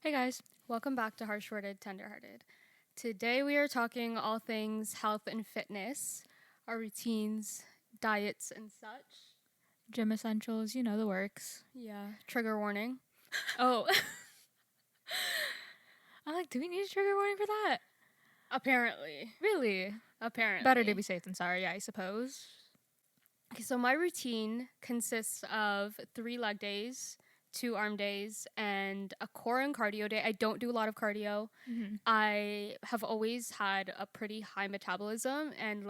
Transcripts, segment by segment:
Hey guys, Welcome back to Harsh-Worded Tenderhearted. Today we are talking all things health and fitness, our routines, diets, and such. gym essentials, you know the works. Yeah, trigger warning. Oh, I'm like, do we need a trigger warning for that? Apparently. Really? Apparently. Better to be safe than sorry, I suppose. Okay, so my routine consists of 3 leg days, 2 arm days, and a core and cardio day. I don't do a lot of cardio. I have always had a pretty high metabolism and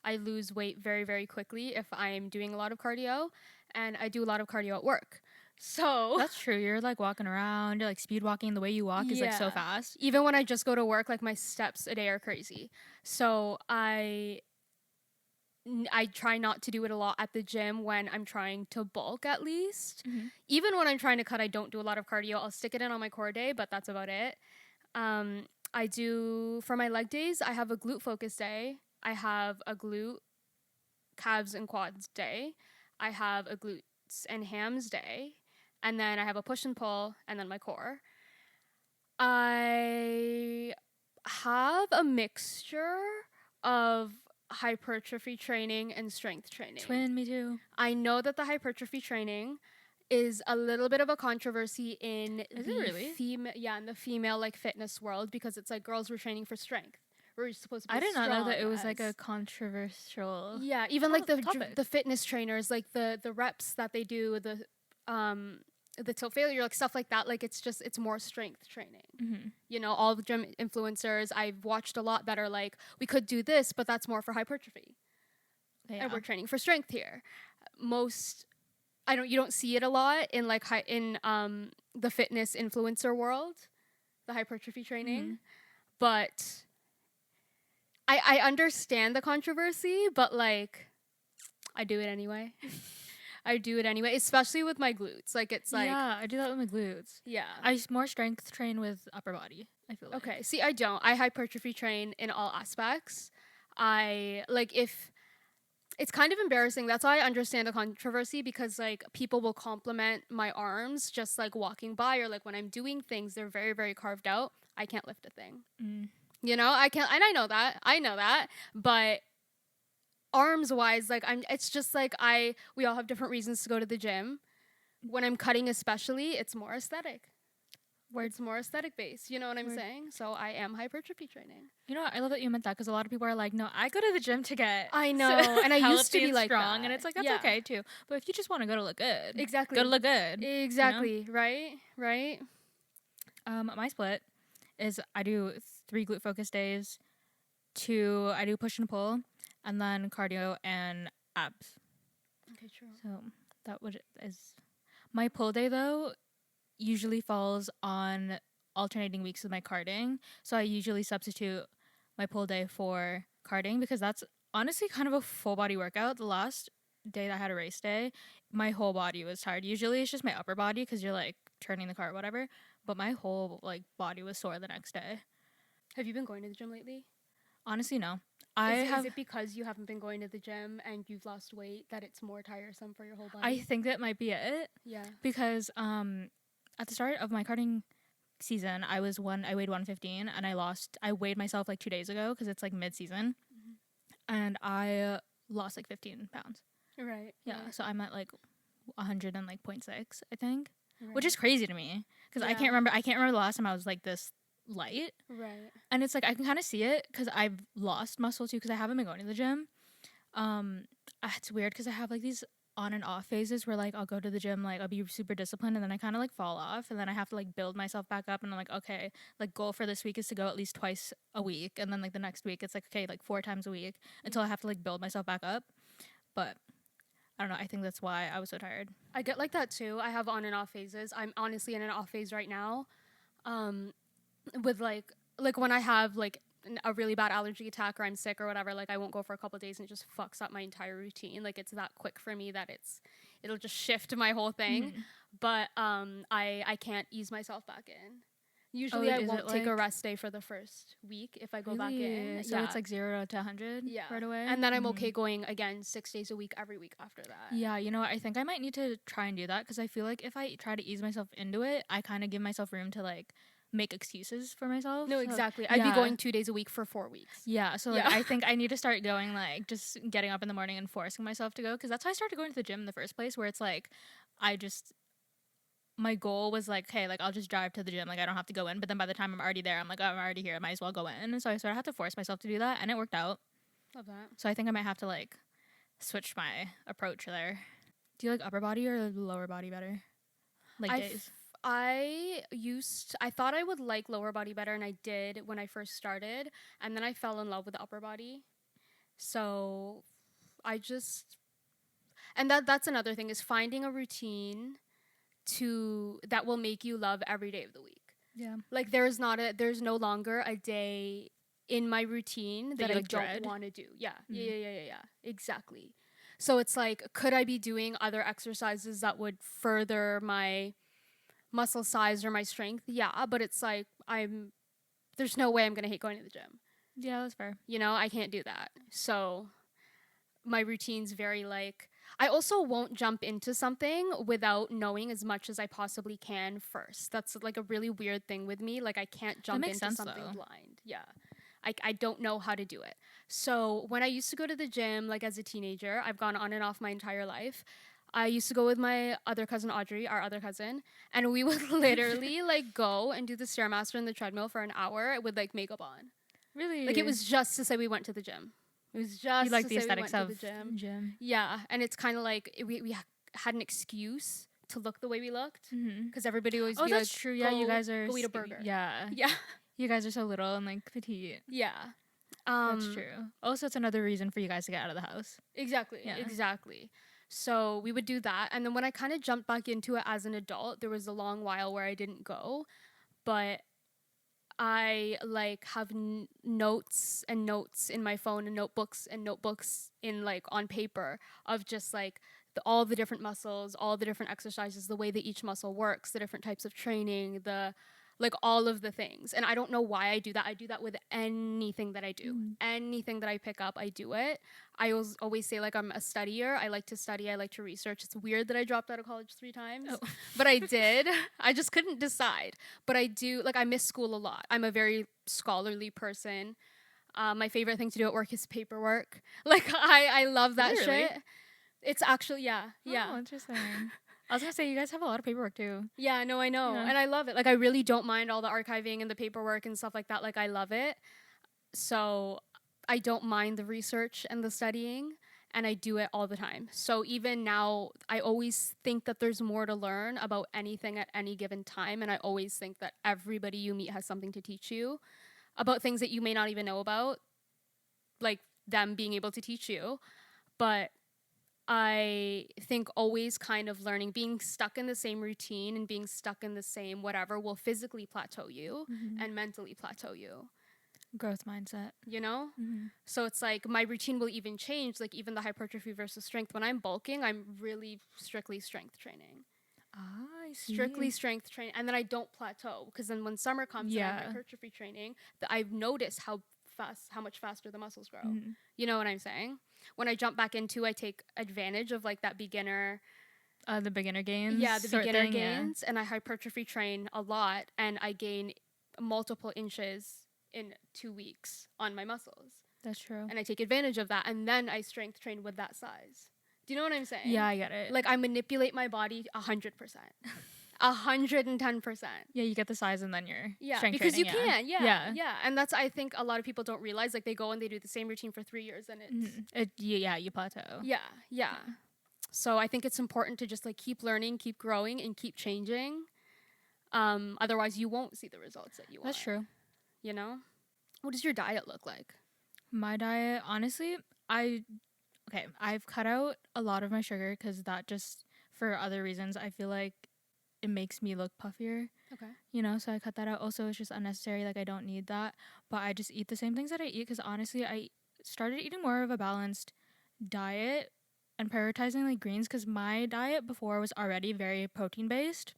I lose weight very, very quickly if I'm doing a lot of cardio, and I do a lot of cardio at work. So, That's true. You're like walking around, you're like speed walking. The way you walk is like so yeah. fast. Even when I just go to work, like my steps a day are crazy. So, I try not to do it a lot at the gym when I'm trying to bulk at least. Even when I'm trying to cut, I don't do a lot of cardio. I'll stick it in on my core day, but that's about it. I do for my leg days, I have a glute focus day. I have a glute, calves, and quads day. I have a glutes and hams day. And then I have a push and pull, and then my core. I have a mixture of hypertrophy training and strength training. Twin, me too. I know that the hypertrophy training is a little bit of a controversy in Is the it really? in the female like fitness world, because it's like girls were training for strength. We're supposed to be I did not know that it strong was like a as- controversial. Yeah, even like topic. the fitness trainers, like the reps that they do, the tilt failure, like stuff like that, like it's more strength training. You know, all the gym influencers I've watched a lot that are like, we could do this, but that's more for hypertrophy. Yeah. And we're training for strength here. Most you don't see it a lot in like the fitness influencer world, the hypertrophy training. But I understand the controversy, but like I do it anyway. I do it anyway, especially with my glutes. Like it's like yeah, I do that with my glutes. yeah. I more strength train with upper body, I feel like. Okay. See, I don't. I hypertrophy train in all aspects. I like if it's kind of embarrassing. That's why I understand the controversy, because like people will compliment my arms just like walking by, or like when I'm doing things, they're very, very carved out. I can't lift a thing. You know, I can't, and I know that. I know that. But arms wise, like it's just like we all have different reasons to go to the gym. When I'm cutting especially, it's more aesthetic. It's more aesthetic based. You know what I'm saying? So I am hypertrophy training. You know what? I love that you meant that, because a lot of people are like, no, I go to the gym to get I know, and I used to healthy be and like strong, that. and it's like, that's Yeah. okay too. But if you just want to go to look good, Exactly. go to look good. Exactly. Right. Right. My split is I do 3 glute focus days, 2 I do push and pull, and then cardio and abs. Okay. True. So that would is my pull day though. Usually falls on alternating weeks with my carding. So I usually substitute my pull day for carding, because that's honestly kind of a full body workout. The last day that I had a race day, my whole body was tired. Usually it's just my upper body because you're like turning the car or whatever, but my whole like body was sore the next day. Have you been going to the gym lately? Honestly, no. Is it because you haven't been going to the gym and you've lost weight that it's more tiresome for your whole body? I think that might be it, Yeah. because at the start of my karting season, I weighed 115, and I weighed myself like 2 days ago because it's like mid-season, and I lost like 15 pounds. Right. Yeah, Right. so I'm at like 100 and like 0.6, I think, Right. which is crazy to me because I Yeah. can't remember the last time I was like this light. Right. And it's like I can kind of see it because I've lost muscle too, because I haven't been going to the gym. It's weird because I have like these on and off phases where like I'll go to the gym, like I'll be super disciplined, and then I kind of like fall off, and then I have to like build myself back up, and I'm like, okay, like goal for this week is to go at least twice a week, and then like the next week it's like, okay, like 4 times a week, until I have to like build myself back up. But I don't know, I think that's why I was so tired. I get like that too. I have on and off phases. I'm honestly in an off phase right now. With like when I have like a really bad allergy attack or I'm sick or whatever, like I won't go for a couple of days and it just fucks up my entire routine. Like it's that quick for me that it'll just shift my whole thing. But I can't ease myself back in. Usually I is won't it take a like rest day for the first week if I go back in. really? So it's like 0 to 100 right away? And then I'm okay going again 6 days a week every week after that. Yeah, you know what? I think I might need to try and do that because I feel like if I try to ease myself into it, I kind of give myself room to like make excuses for myself. No, So, exactly. I'd be going 2 days a week for 4 weeks. Yeah, so like I think I need to start going like just getting up in the morning and forcing myself to go because that's how I started going to the gym in the first place where it's like I just my goal was like, hey, like I'll just drive to the gym, like I don't have to go in. But then by the time I'm already there, I'm like, oh, I'm already here, I might as well go in. And so I sort of had to force myself to do that, and it worked out. Love that. So I think I might have to like switch my approach there. Do you like upper body or lower body better? Like days. I thought I would like lower body better, and I did when I first started, and then I fell in love with the upper body. So I just, and that's another thing, is finding a routine that will make you love every day of the week. Yeah. Like there's no longer a day in my routine that I like don't want to do. Yeah. Exactly. So it's like, could I be doing other exercises that would further my muscle size or my strength? Yeah, but it's like there's no way I'm gonna hate going to the gym. Yeah, that's fair. You know, I can't do that. So my routine's very like, I also won't jump into something without knowing as much as I possibly can first. That's like a really weird thing with me. Like I can't jump into something blind. Yeah. I don't know how to do it. So when I used to go to the gym, like as a teenager, I've gone on and off my entire life. I used to go with my other cousin Audrey, our other cousin, and we would literally like go and do the Stairmaster and the treadmill for an hour with like makeup on. Really? Like it was just to say we went to the gym. It was just you like to the say aesthetics we went of to the gym. Yeah, and it's kind of like we had an excuse to look the way we looked because everybody always be that's like, true. Yeah, you guys are go eat a burger. Yeah. Yeah. You guys are so little and like petite. Yeah. That's true. Also, it's another reason for you guys to get out of the house. Exactly. Yeah. Exactly. So we would do that. And then when I kind of jumped back into it as an adult, there was a long while where I didn't go. But I like have notes and notes in my phone and notebooks in like on paper of just like all the different muscles, all the different exercises, the way that each muscle works, the different types of training, like all of the things. And I don't know why I do that. I do that with anything that I do. Anything that I pick up, I do it. I always say like I'm a studier. I like to study. I like to research. It's weird that I dropped out of college 3 times, but I did. I just couldn't decide. But I do, like I miss school a lot. I'm a very scholarly person. My favorite thing to do at work is paperwork. Like I love that shit. It's actually, yeah. Oh, interesting. I was gonna say, you guys have a lot of paperwork too. Yeah, no, I know. Yeah. And I love it. Like, I really don't mind all the archiving and the paperwork and stuff like that. Like, I love it. So, I don't mind the research and the studying, and I do it all the time. So, even now, I always think that there's more to learn about anything at any given time. And I always think that everybody you meet has something to teach you about things that you may not even know about, like them being able to teach you. But I think always kind of learning, being stuck in the same routine and being stuck in the same whatever will physically plateau you and mentally plateau you. Growth mindset. You know? So it's like my routine will even change, like even the hypertrophy versus strength. When I'm bulking, I'm really strictly strength training. I see. Strictly strength training. And then I don't plateau because then when summer comes and I'm hypertrophy training, I've noticed how much faster the muscles grow. You know what I'm saying? When I jump back into, I take advantage of like that beginner, the beginner gains. Yeah, the beginner gains, and I hypertrophy train a lot, and I gain multiple inches in 2 weeks on my muscles. That's true. And I take advantage of that, and then I strength train with that size. Do you know what I'm saying? Yeah, I get it. Like I manipulate my body 100%. 110%. Yeah, you get the size and then you're strength because training, you can. Yeah. And that's, I think a lot of people don't realize, like they go and they do the same routine for 3 years and it's you plateau. Yeah. So I think it's important to just like keep learning, keep growing, and keep changing. Otherwise you won't see the results that you want. That's true. You know? What does your diet look like? My diet, honestly, I've cut out a lot of my sugar because that just, for other reasons, I feel like it makes me look puffier. Okay. You know, so I cut that out. Also, it's just unnecessary. Like, I don't need that. But I just eat the same things that I eat because honestly, I started eating more of a balanced diet and prioritizing like greens because my diet before was already very protein based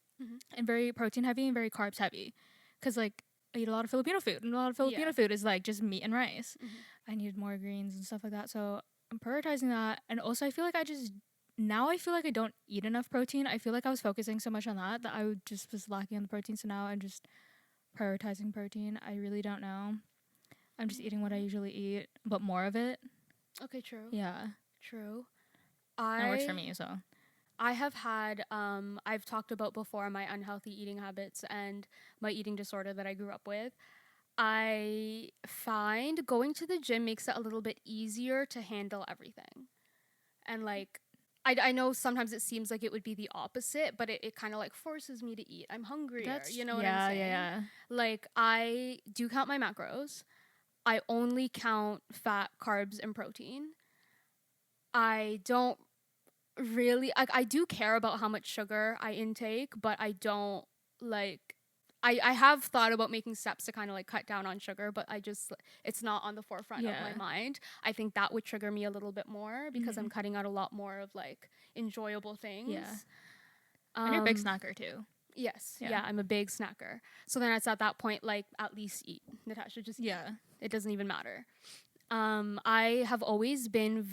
and very protein heavy and very carbs heavy. because like I eat a lot of Filipino food, and a lot of Filipino food is like just meat and rice. I need more greens and stuff like that, so I'm prioritizing that. And also I feel like I feel like I don't eat enough protein. I feel like I was focusing so much on that I just was lacking on the protein, so now I'm just prioritizing protein. I really don't know. I'm just eating what I usually eat, but more of it. Okay, true. Yeah. True. That works for me, so. I have had, I've talked about before my unhealthy eating habits and my eating disorder that I grew up with. I find going to the gym makes it a little bit easier to handle everything. And like, I know sometimes it seems like it would be the opposite, but it kind of like forces me to eat. I'm hungrier. You know what I'm saying? Yeah. Like, I do count my macros. I only count fat, carbs, and protein. I don't really, I do care about how much sugar I intake, but I don't like, I have thought about making steps to kind of like cut down on sugar, but it's not on the forefront of my mind. I think that would trigger me a little bit more because I'm cutting out a lot more of like enjoyable things. Yeah. And you're a big snacker too. Yes. Yeah, I'm a big snacker. So then it's at that point, like, at least eat. Natasha, just eat. It doesn't even matter. I have always been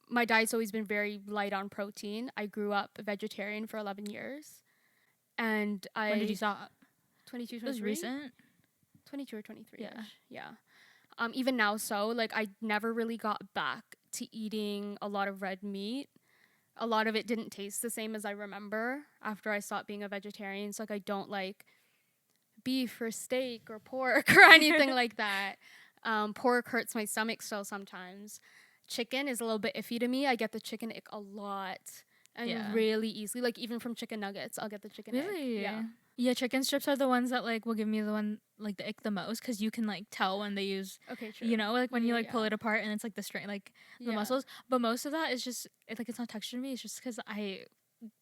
my diet's always been very light on protein. I grew up vegetarian for 11 years. And When did you stop? 22, 23? It was recent. 22 or 23. Yeah. Even now, so, like, I never really got back to eating a lot of red meat. A lot of it didn't taste the same as I remember after I stopped being a vegetarian. So, like, I don't like beef or steak or pork or anything like that. Pork hurts my stomach still sometimes. Chicken is a little bit iffy to me. I get the chicken ick a lot and really easily. Like, even from chicken nuggets, I'll get the chicken ick. Yeah, chicken strips are the ones that like will give me the one like the ick the most, because you can like tell when they use, you know, like when you like pull it apart and it's like the strain, like the muscles. But most of that is just it's not texture to me. It's just because I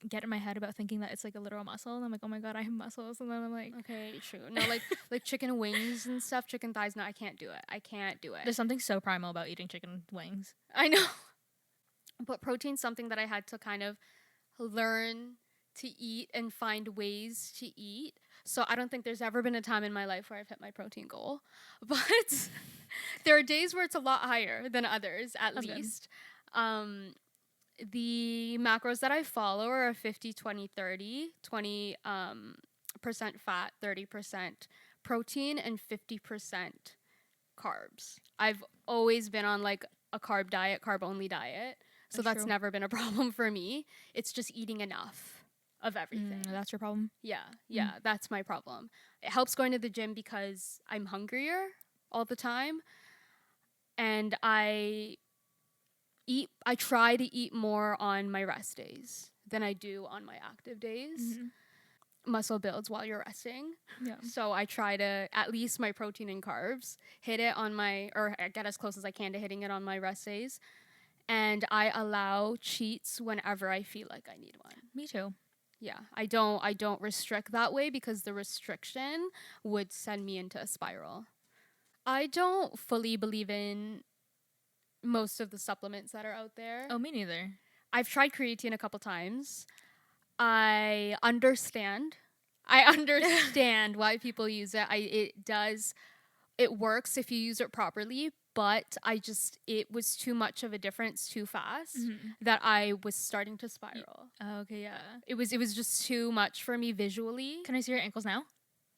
get in my head about thinking that it's like a literal muscle, and I'm like, oh my god, I have muscles, and then I'm like, okay, true. No, like chicken wings and stuff, chicken thighs. No, I can't do it. There's something so primal about eating chicken wings. I know. But protein's something that I had to kind of learn to eat and find ways to eat. So I don't think there's ever been a time in my life where I've hit my protein goal. But there are days where it's a lot higher than others, at least. The macros that I follow are 50, 20, 30. 20 percent fat, 30% protein, and 50% carbs. I've always been on like a carb only diet. So that's never been a problem for me. It's just eating enough of everything. That's your problem? Yeah, that's my problem. It helps going to the gym because I'm hungrier all the time. And I try to eat more on my rest days than I do on my active days. Muscle builds while you're resting. Yeah. So I try to, at least my protein and carbs, hit it on or get as close as I can to hitting it on my rest days. And I allow cheats whenever I feel like I need one. Me too. Yeah, I don't restrict that way because the restriction would send me into a spiral. I don't fully believe in most of the supplements that are out there. Oh, me neither. I've tried creatine a couple times. I understand why people use it. It works if you use it properly, but it was too much of a difference too fast that I was starting to spiral. Oh, okay, yeah. It was just too much for me visually. Can I see your ankles now?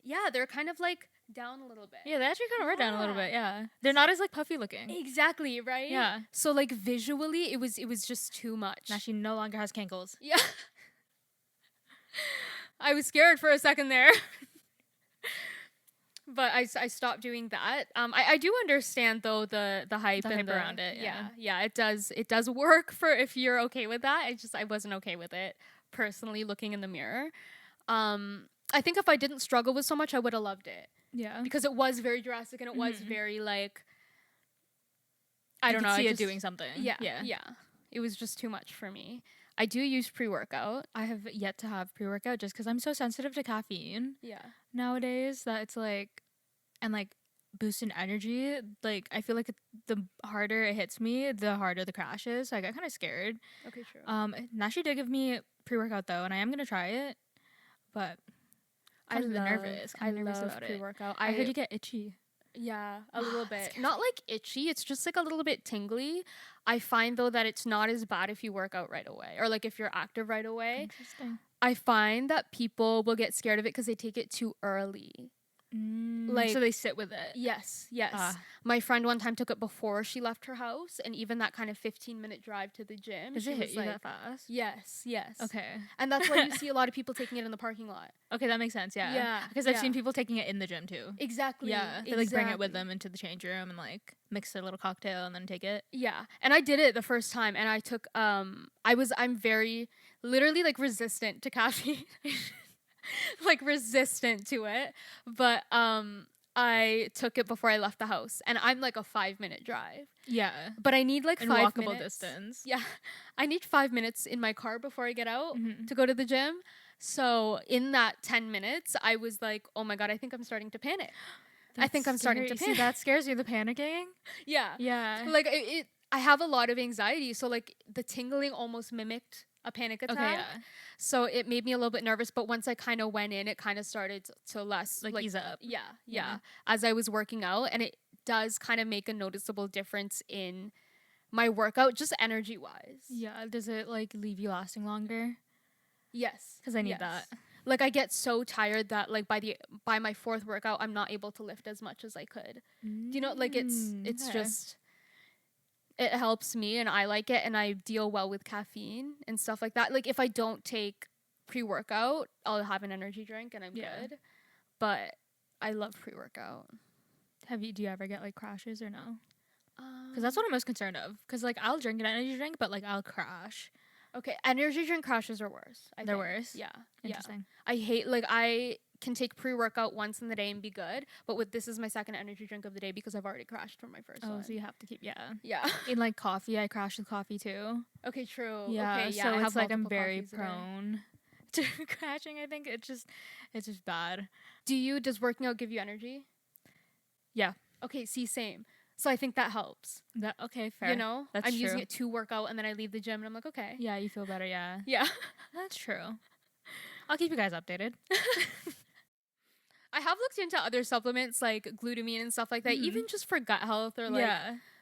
Yeah, they're kind of like down a little bit. Yeah, they actually kind of are down a little bit, yeah. They're not as like puffy looking. Exactly, right? Yeah. So like visually it was just too much. Now she no longer has cankles. Yeah. I was scared for a second there. But I stopped doing that. I do understand though the hype around it. Yeah, it does work for if you're okay with that. I wasn't okay with it personally looking in the mirror. I think if I didn't struggle with so much, I would have loved it. Yeah, because it was very drastic and it was very like I don't know. I see it doing something. Yeah. It was just too much for me. I do use pre-workout. I have yet to have pre-workout just because I'm so sensitive to caffeine. Yeah. Nowadays, that it's like, and like boosting energy. Like I feel like the harder it hits me, the harder the crash is. So I got kind of scared. Okay, true. Nashi did give me pre-workout though, and I am gonna try it, but I'm nervous. I Nervous love about it. pre-workout. I heard you get itchy. Yeah, a little That bit. scares Not me. like itchy, it's just like a little bit tingly. I find though that it's not as bad if you work out right away or like if you're active right away. Interesting. I find that people will get scared of it because they take it too early. Like, so they sit with it. yes. Ah. My friend one time took it before she left her house, and even that kind of 15-minute drive to the gym. Does she it hit was you like, that fast? Yes. Okay. And that's why you see a lot of people taking it in the parking lot. Okay, that makes sense. Yeah. Yeah, Because I've yeah. seen people taking it in the gym too. Exactly. Yeah. They like bring it with exactly. them into the change room and like mix their little cocktail and then take it. Yeah. And I did it the first time, and I took I'm very literally like resistant to caffeine. Like resistant to it. But I took it before I left the house, and I'm like a 5-minute drive. Yeah. But I need like In 5 walkable minutes. distance. Yeah. I need 5 minutes in my car before I get out Mhm. to go to the gym. So in that 10 minutes, I was like, oh my God, I think I'm starting to panic. I think I'm starting to scary. See, panic. that scares you, the panicking? Yeah. Yeah. Like I have a lot of anxiety. So like the tingling almost mimicked a panic attack. Okay, yeah. So it made me a little bit nervous. But once I kind of went in, it kind of started to less Like ease up. Yeah. Yeah. As I was working out, and it does kind of make a noticeable difference in my workout, just energy wise. Yeah. Does it like leave you lasting longer? Yes. Because I need that. Like I get so tired that like by my fourth workout, I'm not able to lift as much as I could. Do you know, like it's Okay. just, it helps me and I like it, and I deal well with caffeine and stuff like that. Like if I don't take pre-workout, I'll have an energy drink and I'm good. But I love pre-workout. Do you ever get like crashes or no? Because that's what I'm most concerned of. Because like I'll drink an energy drink, but like I'll crash. Okay, energy drink crashes are worse. They're worse? Yeah. Interesting. I hate, like, I can take pre-workout once in the day and be good, but this is my second energy drink of the day because I've already crashed from my first one. Oh, so you have to keep, yeah. Yeah. In like coffee, I crash with coffee too. Okay, true. Yeah, Okay, yeah. so I it's have like I'm multiple very coffees a day. prone to crashing. I think it's just bad. Does working out give you energy? Yeah. Okay, see, same. So I think that helps. Okay, fair. You know? That's I'm true. using it to work out, and then I leave the gym and I'm like, okay. Yeah, you feel better, yeah. Yeah. That's true. I'll keep you guys updated. I have looked into other supplements like glutamine and stuff like that, even just for gut health or like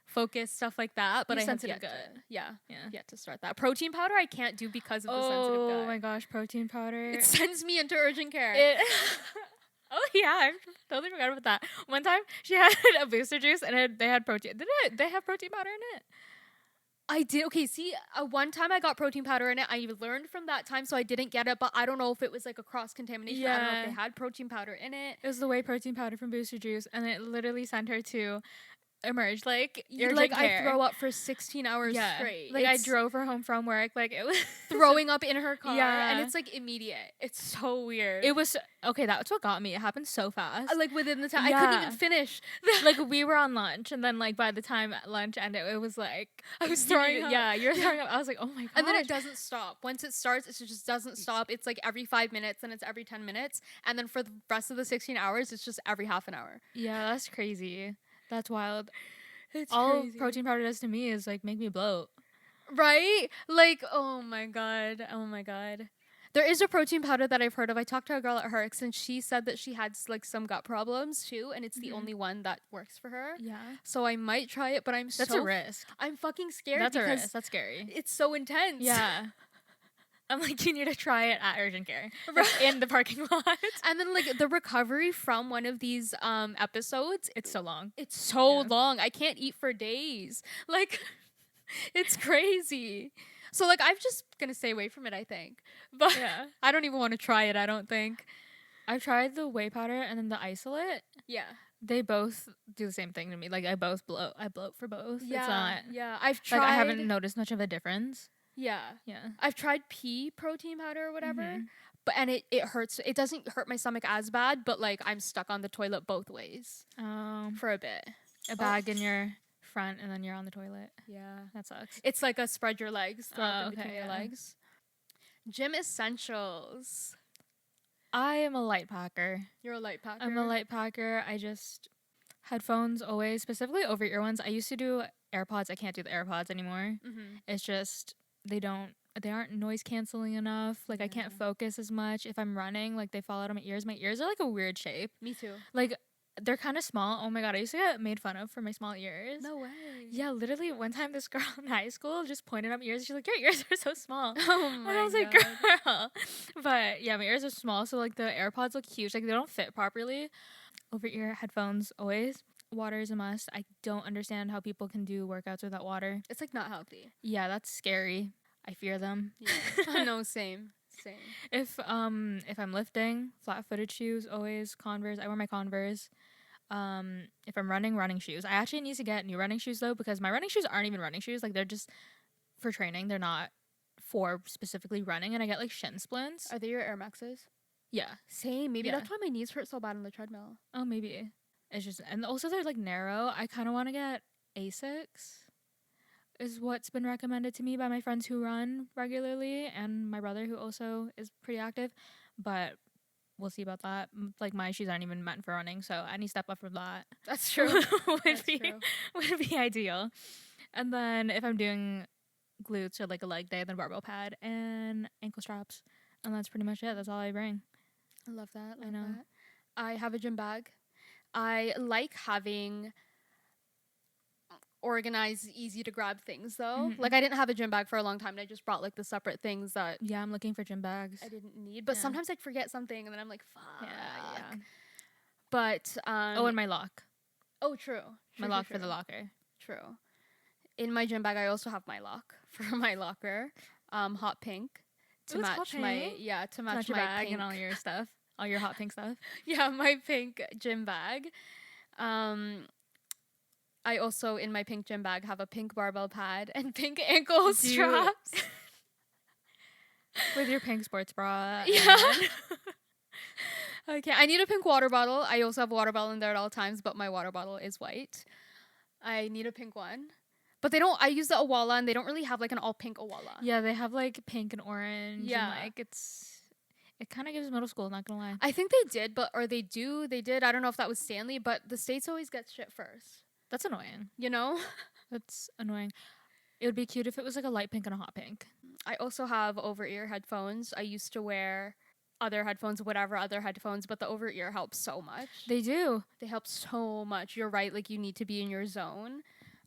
focus, stuff like that. But You I have sensitive yet gut. yet to start that. Protein powder I can't do because of the sensitive gut. Oh my gosh, protein powder. It sends me into urgent care. Oh yeah, I totally forgot about that. One time she had a booster juice and they had protein. They have protein powder in it? I did. Okay, see, one time I got protein powder in it. I learned from that time, so I didn't get it. But I don't know if it was like a cross contamination. I don't know if they had protein powder in it. It was the whey protein powder from Booster Juice, and it literally sent her to Emerge, like Like I throw up for 16 hours straight. Like I drove her home from work, like it was throwing up in her car, Yeah. and it's like immediate. It's so weird. It was okay. That's what got me. It happened so fast. Like within the time, I couldn't even finish. Like we were on lunch, and then like by the time lunch ended, it was like I was throwing up. Yeah, you're throwing up. I was like, oh my god. And then it doesn't stop. Once it starts, it just doesn't stop. It's like every 5 minutes, and it's every 10 minutes, and then for the rest of the 16 hours, it's just every half an hour. Yeah, that's crazy. That's wild. It's All crazy. protein powder does to me is like make me bloat. Right? Like, oh my god. Oh my god. There is a protein powder that I've heard of. I talked to a girl at Herx, and she said that she had like some gut problems too, and it's the only one that works for her. Yeah. So I might try it, but That's a risk. I'm fucking scared. That's a because risk. That's scary. It's so intense. Yeah. I'm like, you need to try it at urgent care, like, in the parking lot. And then like the recovery from one of these episodes, It's so long. it's so long. I can't eat for days. Like it's crazy. So like I'm just gonna stay away from it, I think. But Yeah. I don't even want to try it, I don't think. I've tried the whey powder and then the isolate. Yeah. They both do the same thing to me. Like I bloat for both. Yeah. It's not Yeah. I've tried like I haven't noticed much of a difference. Yeah. Yeah. I've tried pea protein powder or whatever. Mhm. But and it hurts. It doesn't hurt my stomach as bad, but like I'm stuck on the toilet both ways for a bit. A bag in your front and then you're on the toilet. Yeah. That sucks. It's like a spread your legs, throw up in between your yeah. legs. Gym essentials. I am a light packer. You're a light packer. I'm a light packer. I just headphones always, specifically over ear ones. I used to do AirPods. I can't do the AirPods anymore. Mm-hmm. It's just they don't they aren't noise canceling enough. Like I can't focus as much. If I'm running, like they fall out of my ears. My ears are like a weird shape. Me too. Like they're kind of small. Oh my god, I used to get made fun of for my small ears. No way. Yeah, literally one time this girl in high school just pointed at my ears. She's like, "Your ears are so small." Oh And my I was like, God. "Girl," but yeah, my ears are small, so like the AirPods look huge. Like they don't fit properly. Over ear headphones always. Water is a must. I don't understand how people can do workouts without water. It's like not healthy. Yeah, that's scary. I fear them. Yeah. No, same. If I'm lifting, flat-footed shoes always. Converse. I wear my Converse. If I'm running shoes. I actually need to get new running shoes though, because my running shoes aren't even running shoes. Like they're just for training. They're not for specifically running, and I get like shin splints. Are they your Air Maxes? Yeah. Same. Maybe Yeah. that's why my knees hurt so bad on the treadmill. Oh, maybe. It's just, and also they're like narrow. I kind of want to get Asics, is what's been recommended to me by my friends who run regularly, and my brother who also is pretty active, but we'll see about that. Like my shoes aren't even meant for running, so I need to step up from that. That's true. would be ideal. And then if I'm doing glutes or like a leg day, then barbell pad and ankle straps, and that's pretty much it. That's all I bring. I love that. I know. That. I have a gym bag. I like having organized, easy to grab things though. Like I didn't have a gym bag for a long time, and I just brought like the separate things that Yeah, I'm looking for gym bags. I didn't need. But Yeah. sometimes I'd forget something, and then I'm like, fuck. Yeah. But Oh, and my lock. oh, true. My lock for the locker. True. In my gym bag, I also have my lock for my locker, hot pink, to Ooh, it's match hot my pink? to match Your my bag pink. and all your stuff. All your hot pink stuff. Yeah, my pink gym bag. I also, in my pink gym bag, have a pink barbell pad and pink ankle Do you- straps. With your pink sports bra. Yeah. and- Okay, I need a pink water bottle. I also have a water bottle in there at all times, but my water bottle is white. I need a pink one. But they don't, I use the Awala, and they don't really have like an all pink Awala. Yeah, they have like pink and orange. Yeah. And, like it kind of gives middle school, not gonna lie. I think they did, they did. I don't know if that was Stanley, but the States always gets shit first. That's annoying. You know? That's annoying. It would be cute if it was like a light pink and a hot pink. I also have over-ear headphones. I used to wear other headphones, but the over-ear helps so much. They do. They help so much. You're right, like you need to be in your zone.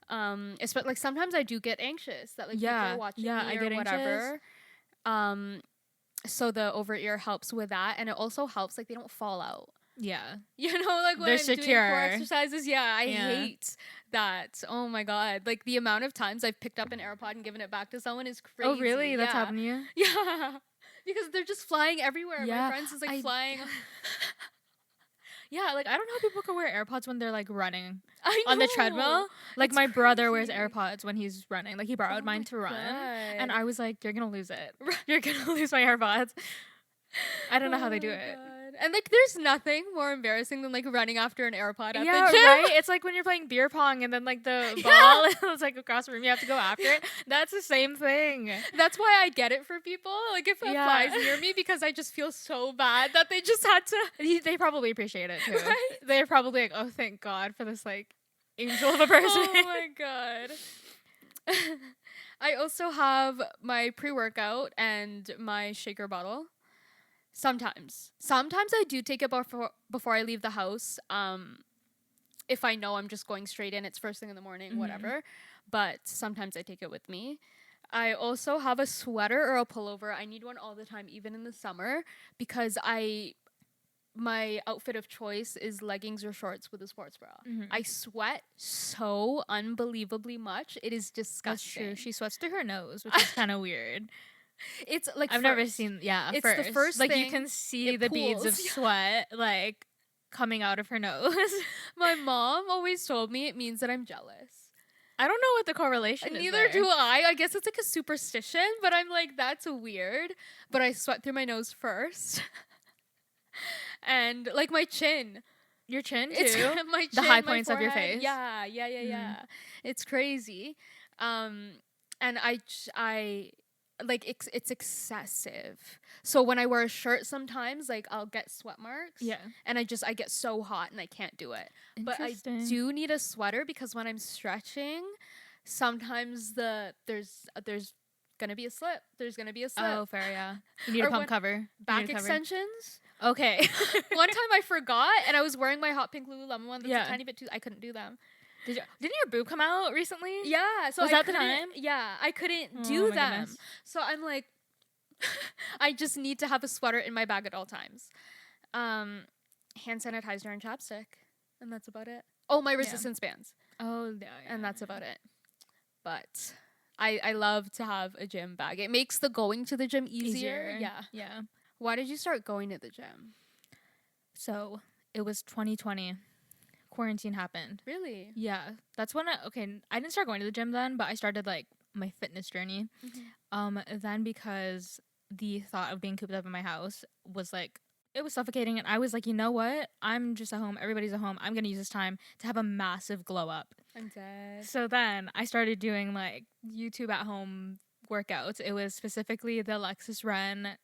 Especially like sometimes I do get anxious that like people are watching me I or get whatever. So the over-ear helps with that, and it also helps like they don't fall out. Yeah. You know, like when They're I'm doing secure. core exercises, I Yeah. hate that. Oh my god, like the amount of times I've picked up an AirPod and given it back to someone is crazy. Oh, really? That's Yeah. happened to you? Yeah, because they're just flying everywhere. Yeah, My friends is like flying. Yeah, like I don't know how people can wear AirPods when they're like running I on the know. treadmill. Like It's my brother wears crazy. AirPods when he's running. Like he borrowed Oh mine my to run. And God. I was like, you're gonna lose it. You're gonna lose my AirPods. I don't know how they do my it. God. And like, there's nothing more embarrassing than like running after an AirPod at Yeah, the gym. right? It's like when you're playing beer pong and then like the Yeah. ball is like across the room, you have to go after it. That's the same thing. That's why I get it for people. Like if it Yeah. flies near me, because I just feel so bad that they just had to. They probably appreciate it too. Right? They're probably like, oh, thank God for this like angel of a person. Oh my god. I also have my pre-workout and my shaker bottle. Sometimes I do take it before I leave the house. If I know I'm just going straight in, it's first thing in the morning, whatever. But sometimes I take it with me. I also have a sweater or a pullover. I need one all the time, even in the summer, because my outfit of choice is leggings or shorts with a sports bra. I sweat so unbelievably much. It is That's disgusting. true. She sweats through her nose, which is kind of weird. It's like I've never first. seen. Yeah, It's the first like you thing, can see it the beads of pools. sweat like coming out of her nose. My mom always told me it means that I'm jealous. I don't know what the correlation is. Neither there. do I. I guess it's like a superstition, but I'm like, that's weird. But I sweat through my nose first. And like my chin. Your chin too. It's my The chin, high my points of your forehead. face? Yeah. It's crazy. And I like it's excessive. So when I wear a shirt sometimes, like I'll get sweat marks. Yeah. And I get so hot and I can't do it. But I Interesting. do need a sweater because when I'm stretching, sometimes there's gonna be a slip. There's gonna be a slip. Oh, fair, yeah. You need Or a pump when- cover. You Back need a cover. extensions. Okay. One time I forgot, and I was wearing my hot pink Lululemon one that's Yeah. a tiny bit too. I couldn't do them. Didn't your boob come out recently? Yeah, so Was I that the couldn't- time? Yeah, I couldn't Oh do my them. goodness. So I'm like, I just need to have a sweater in my bag at all times. Hand sanitizer and chapstick, and that's about it. Oh, my resistance bands, Oh, yeah, and that's about it. But I love to have a gym bag. It makes the going to the gym easier. Yeah. Yeah. Why did you start going to the gym? So it was 2020. Quarantine happened. Really? Yeah. That's when I didn't start going to the gym then, but I started like my fitness journey. Then because the thought of being cooped up in my house was like, it was suffocating, and I was like, you know what? I'm just at home. Everybody's at home. I'm going to use this time to have a massive glow up. I'm dead. So then I started doing like YouTube at home workouts. It was specifically the Alexis Ren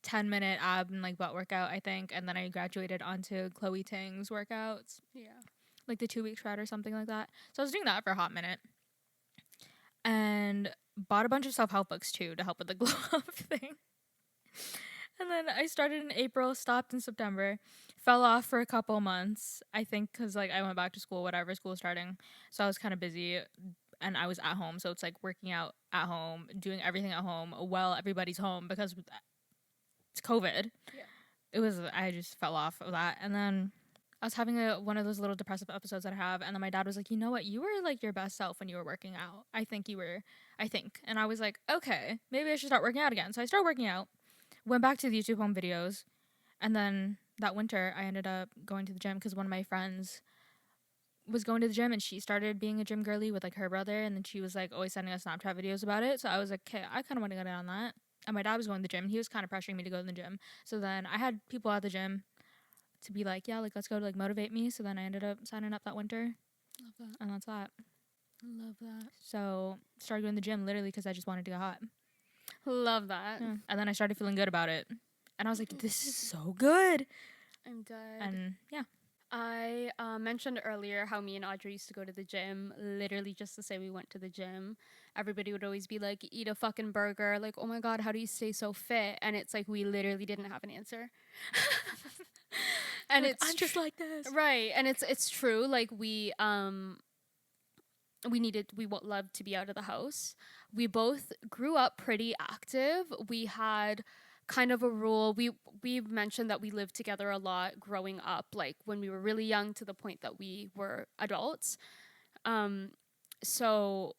10-minute ab and like butt workout, I think. And then I graduated onto Chloe Ting's workouts, Yeah. like the 2-week shred or something like that. So I was doing that for a hot minute. And bought a bunch of self-help books too to help with the glow up thing. And then I started in April, stopped in September, fell off for a couple months, I think, because like I went back to school, whatever, school was starting. So I was kind of busy, and I was at home. So it's like working out at home, doing everything at home while everybody's home because it's COVID. Yeah. I just fell off of that. And then I was having one of those little depressive episodes that I have. And then my dad was like, you know what? You were like your best self when you were working out. I think. And I was like, okay, maybe I should start working out again. So I started working out. Went back to the YouTube home videos, and then that winter I ended up going to the gym because one of my friends was going to the gym, and she started being a gym girly with like her brother, and then she was like always sending us Snapchat videos about it. So I was like, okay, I kind of want to go down on that. And my dad was going to the gym. He was kind of pressuring me to go to the gym. So then I had people at the gym to be like, yeah, like let's go to like motivate me. So then I ended up signing up that winter. Love that. And that's that. Love that. So started going to the gym literally because I just wanted to get hot. Love that. Yeah. And then I started feeling good about it. And I was like, this is so good. I'm dead. And yeah. I mentioned earlier how me and Audrey used to go to the gym, literally just to say we went to the gym. Everybody would always be like, eat a fucking burger. Like, oh my God, how do you stay so fit? And it's like, we literally didn't have an answer. And like, it's I'm just like this. right. And it's true. Like we loved to be out of the house. We both grew up pretty active. We had kind of a rule. We mentioned that we lived together a lot growing up, like when we were really young to the point that we were adults. So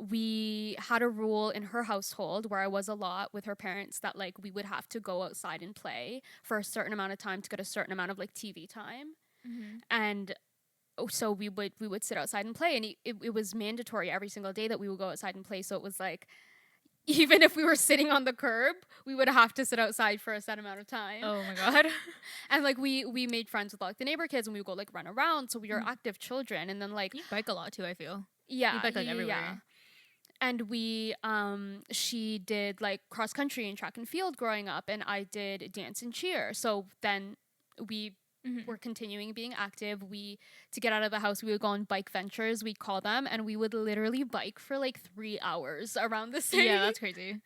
we had a rule in her household where I was a lot with her parents that like we would have to go outside and play for a certain amount of time to get a certain amount of like TV time. And so we would sit outside and play, and it was mandatory every single day that we would go outside and play. So it was like, even if we were sitting on the curb, we would have to sit outside for a set amount of time. Oh my God. And like we made friends with like the neighbor kids, and we would go like run around. So we were active children. And then like You bike a lot too, I feel. yeah, You bike like everywhere. yeah. And we she did like cross country and track and field growing up, and I did dance and cheer. So then we were continuing being active. To get out of the house, we would go on bike ventures, we'd call them, and we would literally bike for like 3 hours around the city. Yeah, that's crazy.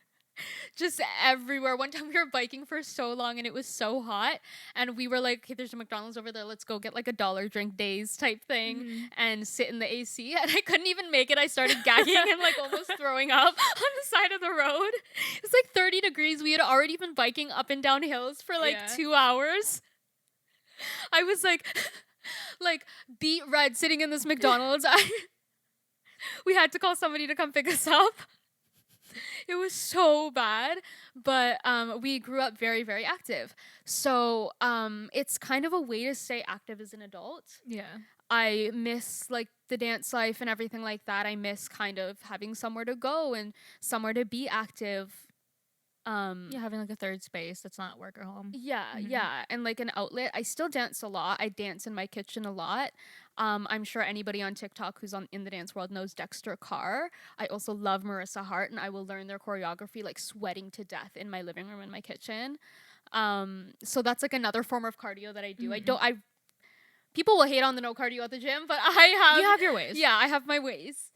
Just everywhere. One time we were biking for so long, and it was so hot, and we were like, okay, there's a McDonald's over there, let's go get like $1 drink days type thing and sit in the AC. And I couldn't even make it. I started gagging and like almost throwing up on the side of the road. It was like 30 degrees. We had already been biking up and down hills for like 2 hours. I was like beet red sitting in this McDonald's. We had to call somebody to come pick us up. It was so bad, but we grew up very, very active. So it's kind of a way to stay active as an adult. Yeah. I miss like the dance life and everything like that. I miss kind of having somewhere to go and somewhere to be active. Yeah, having like a third space that's not work or home. Yeah, and like an outlet. I still dance a lot. I dance in my kitchen a lot. I'm sure anybody on TikTok who's in the dance world knows Dexter Carr. I also love Marissa Hart, and I will learn their choreography like sweating to death in my living room in my kitchen. So that's like another form of cardio that I do. People will hate on the no cardio at the gym, but You have your ways. Yeah, I have my ways.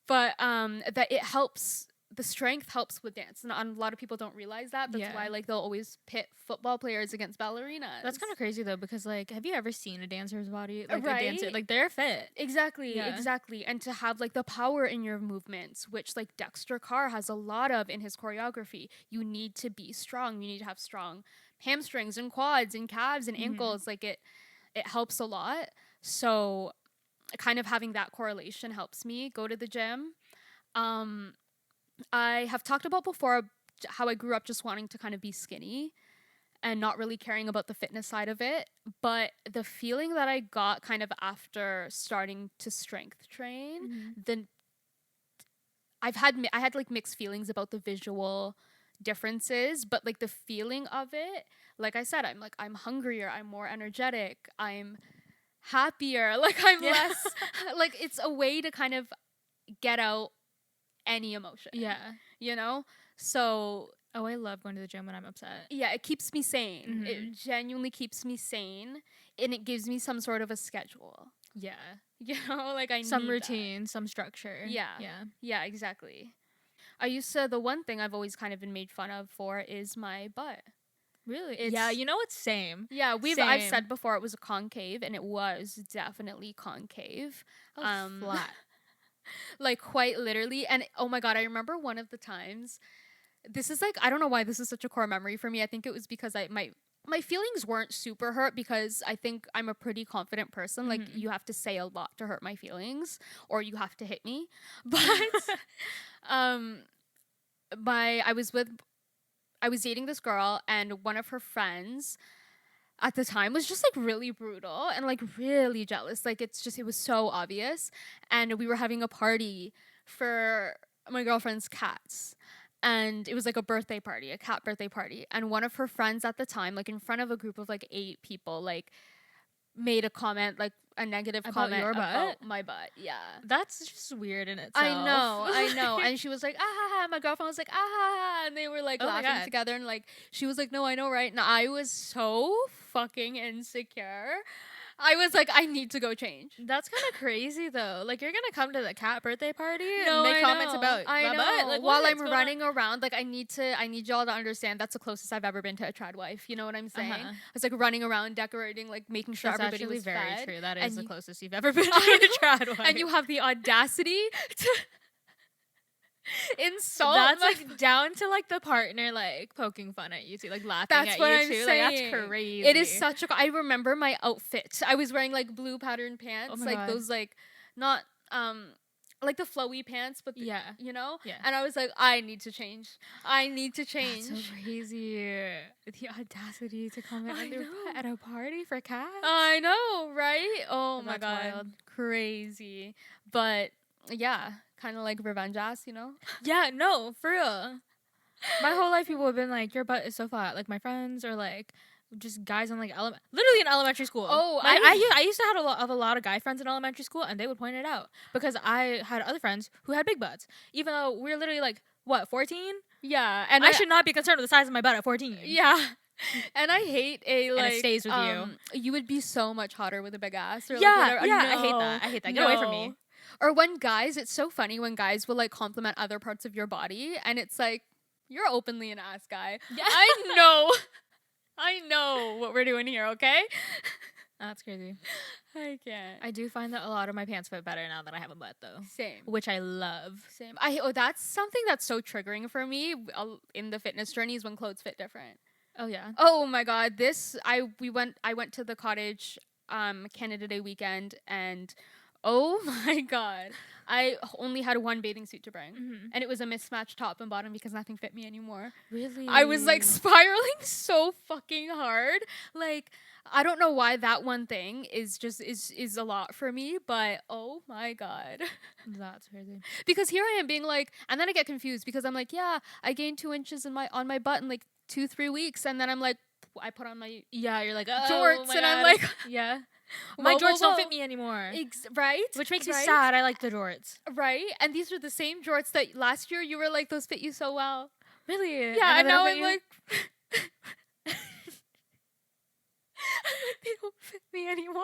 But that it helps the strength helps with dance, and a lot of people don't realize that. That's Yeah. why like they'll always pit football players against ballerinas. That's kind of crazy though, because like, have you ever seen a dancer's body? Like Right? a dancer, like they're fit. Exactly, Yeah. exactly. And to have like the power in your movements, which like Dexter Carr has a lot of in his choreography, you need to be strong. You need to have strong hamstrings and quads and calves and ankles. Like it helps a lot. So kind of having that correlation helps me go to the gym. I have talked about before how I grew up just wanting to kind of be skinny and not really caring about the fitness side of it. But the feeling that I got kind of after starting to strength train, then I had like mixed feelings about the visual differences, but like the feeling of it, like I said, I'm hungrier, I'm more energetic, I'm happier, like I'm less like it's a way to kind of get out any emotion. Yeah. You know? So I love going to the gym when I'm upset. yeah, it keeps me sane. It genuinely keeps me sane, and it gives me some sort of a schedule. Yeah. You know, like I Some need routine, some structure. Yeah. Yeah. Yeah, exactly. The one thing I've always kind of been made fun of for is my butt. Really? Yeah, you know, it's same. Yeah, I've Same. said before it was a concave, and it was definitely concave. Flat. Like quite literally. And oh my God, I remember one of the times, this is like, I don't know why this is such a core memory for me. I think it was because my feelings weren't super hurt, because I think I'm a pretty confident person. Like you have to say a lot to hurt my feelings, or you have to hit me. But I was dating this girl, and one of her friends at the time was just like really brutal and like really jealous. Like it was so obvious. And we were having a party for my girlfriend's cats. And it was like a birthday party, a cat birthday party. And one of her friends at the time, like in front of a group of like 8 people, like made a comment, like a negative comment your butt? about my butt. Yeah. That's just weird in itself. I know. And she was like, ah ha ha. My girlfriend was like, ah ha ha. And they were like Oh my laughing God. together. And like, she was like, no, I know, right? And I was so fucking insecure. I was like, I need to go change. That's kind of crazy though. Like you're gonna come to the cat birthday party No, and make I comments know. about I my know. butt. Like while what's I'm going running around, like I need y'all to understand that's the closest I've ever been to a trad wife. You know what I'm saying? Uh-huh. I was like running around, decorating, like making sure That's everybody actually was very fed. true. That And is the you- closest you've ever been to I a trad wife. And you have the audacity to insult. That's my like down to like the partner like poking fun at you too, like laughing That's at what you I'm too. saying. Like that's crazy. It is such a. I remember my outfit. I was wearing like blue pattern pants, Oh my like God. those like not like the flowy pants, but Yeah. you know. Yeah. And I was like, I need to change. I need to change. That's so crazy. The audacity to comment I on their know. butt at a party for cats. I know, right? Oh my That's God, wild. crazy. But yeah, kind of like revenge ass, you know. Yeah, no, for real. My whole life, people have been like, "Your butt is so flat." Like my friends or like just guys in like literally in elementary school. Oh, I used to have a lot of guy friends in elementary school, and they would point it out because I had other friends who had big butts, even though we're literally like what 14. Yeah, And I should not be concerned with the size of my butt at 14. Yeah. And I hate a like. And it stays with you. You would be so much hotter with a big ass. Or, like, Yeah, whatever. yeah, No, I hate that. I hate that. Get away from me. no. Or when guys, it's so funny when guys will like compliment other parts of your body, and it's like you're openly an ass guy. Yeah. I know what we're doing here. Okay. That's crazy. I can't. I do find that a lot of my pants fit better now that I have a butt, though, Same. which I love. Same. That's something that's so triggering for me in the fitness journeys when clothes fit different. Oh yeah. Oh my God, I went to the cottage Canada Day weekend, and oh my God, I only had one bathing suit to bring, and it was a mismatched top and bottom because nothing fit me anymore. Really? I was like spiraling so fucking hard. Like I don't know why that one thing is a lot for me, but oh my God. That's crazy. Because here I am being like, and then I get confused because I'm like, yeah, I gained 2 inches on my butt in like 2-3 weeks, and then I'm like, I put on my Yeah, you're like, oh, jorts, my and I'm God. like, yeah. My whoa, jorts whoa, don't whoa. fit me anymore. Right? Which makes me Right? sad. I like the jorts. Right? And these are the same jorts that last year you were like, those fit you so well. Really? Yeah, and now I'm you? like, they don't fit me anymore.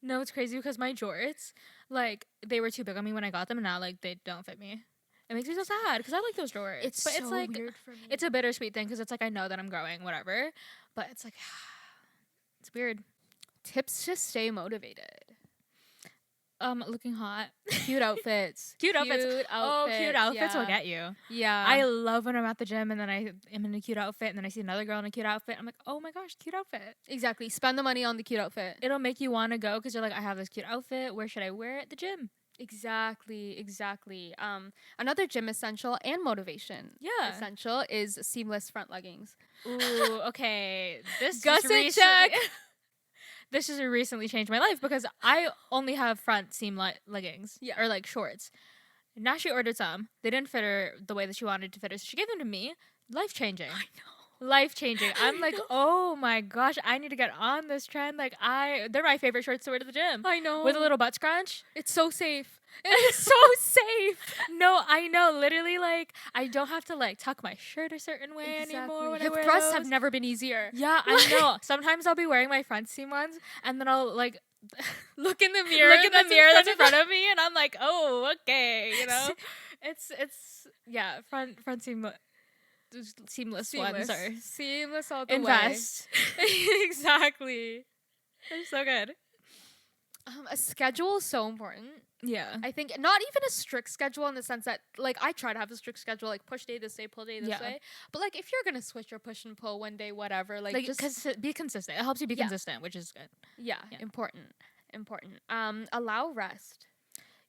No, it's crazy because my jorts, like, they were too big on me when I got them, and now, like, they don't fit me. It makes me so sad because I like those shorts. It's but so it's like weird for me. it's a bittersweet thing because it's like I know that I'm growing, whatever. But it's like it's weird. Tips to stay motivated. Looking hot. Cute outfits. Cute outfits. Oh, cute outfits will yeah. get you. Yeah. I love when I'm at the gym and then I am in a cute outfit and then I see another girl in a cute outfit. I'm like, oh my gosh, cute outfit. Exactly. Spend the money on the cute outfit. It'll make you want to go because you're like, I have this cute outfit. Where should I wear it at the gym? Exactly. Another gym essential and motivation essential is seamless front leggings. Ooh, okay. This Gusset just check. This has recently changed my life because I only have front seam leggings or like shorts. Now she ordered some. They didn't fit her the way that she wanted to fit her, so she gave them to me. Life changing. I know. Life changing. I'm like, oh my gosh, I need to get on this trend. Like they're my favorite shorts to wear to the gym. I know. With a little butt scrunch. It's so safe. It's so safe. No, I know. Literally, like, I don't have to like tuck my shirt a certain way anymore. When Hip I wear thrusts those. have never been easier. Yeah, I know. Sometimes I'll be wearing my front seam ones, and then I'll like look in the mirror. Look in the mirror that's in front of me, and I'm like, oh, okay, you know. It's front seam. Seamless ones are seamless all the invest. way. Exactly. They're so good. A schedule is so important. Yeah. I think not even a strict schedule in the sense that like I try to have a strict schedule, like push day this day, pull day this way. But like if you're gonna switch or push and pull one day, whatever, like just be consistent. It helps you be consistent, which is good. Yeah. Important. Allow rest.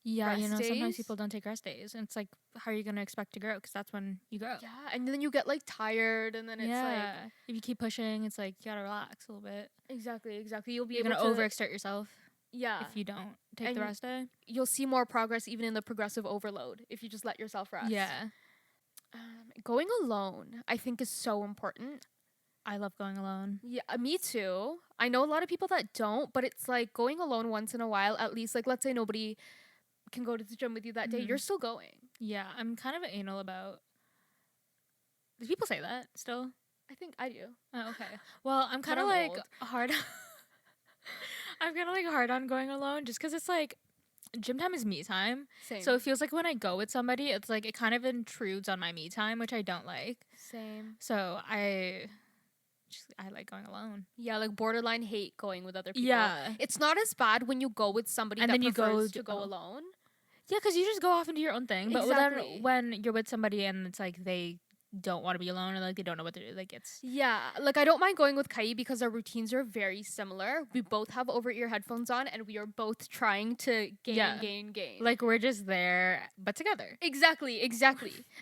Yeah, rest you know, days. Sometimes people don't take rest days, and it's like, how are you gonna expect to grow? Because that's when you grow. Yeah, and then you get like tired, and then it's like if you keep pushing, it's like you gotta relax a little bit. Exactly. You'll be You're able gonna to overexert yourself. Yeah. If you don't take the rest day, you'll see more progress even in the progressive overload if you just let yourself rest. Yeah. Going alone, I think, is so important. I love going alone. Yeah, me too. I know a lot of people that don't, but it's like going alone once in a while, at least. Like, let's say nobody can go to the gym with you that day, you're still going. Yeah, I'm kind of anal about. Do people say that still? I think I do. Oh, okay. Well, I'm kind of like hard. I'm kind of like hard on going alone just because it's like gym time is me time. Same. So it feels like when I go with somebody, it's like it kind of intrudes on my me time, which I don't like. Same. So I like going alone. Yeah, like borderline hate going with other people. Yeah. It's not as bad when you go with somebody and that then prefers to go alone. Yeah, because you just go off and do your own thing. But Exactly. then when you're with somebody and it's like they don't want to be alone or like they don't know what to do, like it's like I don't mind going with Kai because our routines are very similar. We both have over ear headphones on and we are both trying to gain. Like we're just there but together. Exactly.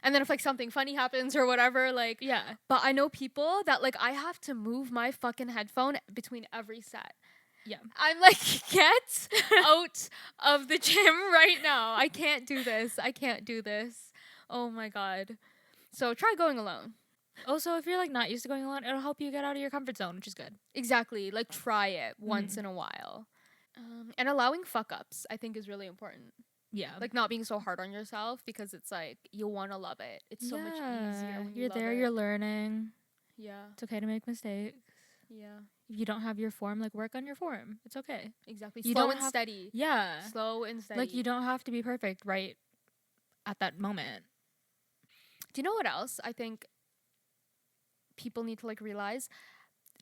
And then if like something funny happens or whatever, like But I know people that like I have to move my fucking headphone between every set. Yeah. I'm like, get out of the gym right now. I can't do this. Oh my God. So try going alone. Also, if you're like not used to going alone, it'll help you get out of your comfort zone, which is good. Exactly. Like try it once in a while. And allowing fuck ups, I think, is really important. Yeah. Like not being so hard on yourself because it's like you'll want to love it. It's so much easier when you're there, you're learning. Yeah. It's okay to make mistakes. Yeah. If you don't have your form, like work on your form. It's okay. Exactly. Slow and steady. Yeah. Slow and steady. Like you don't have to be perfect right at that moment. Do you know what else I think people need to like realize?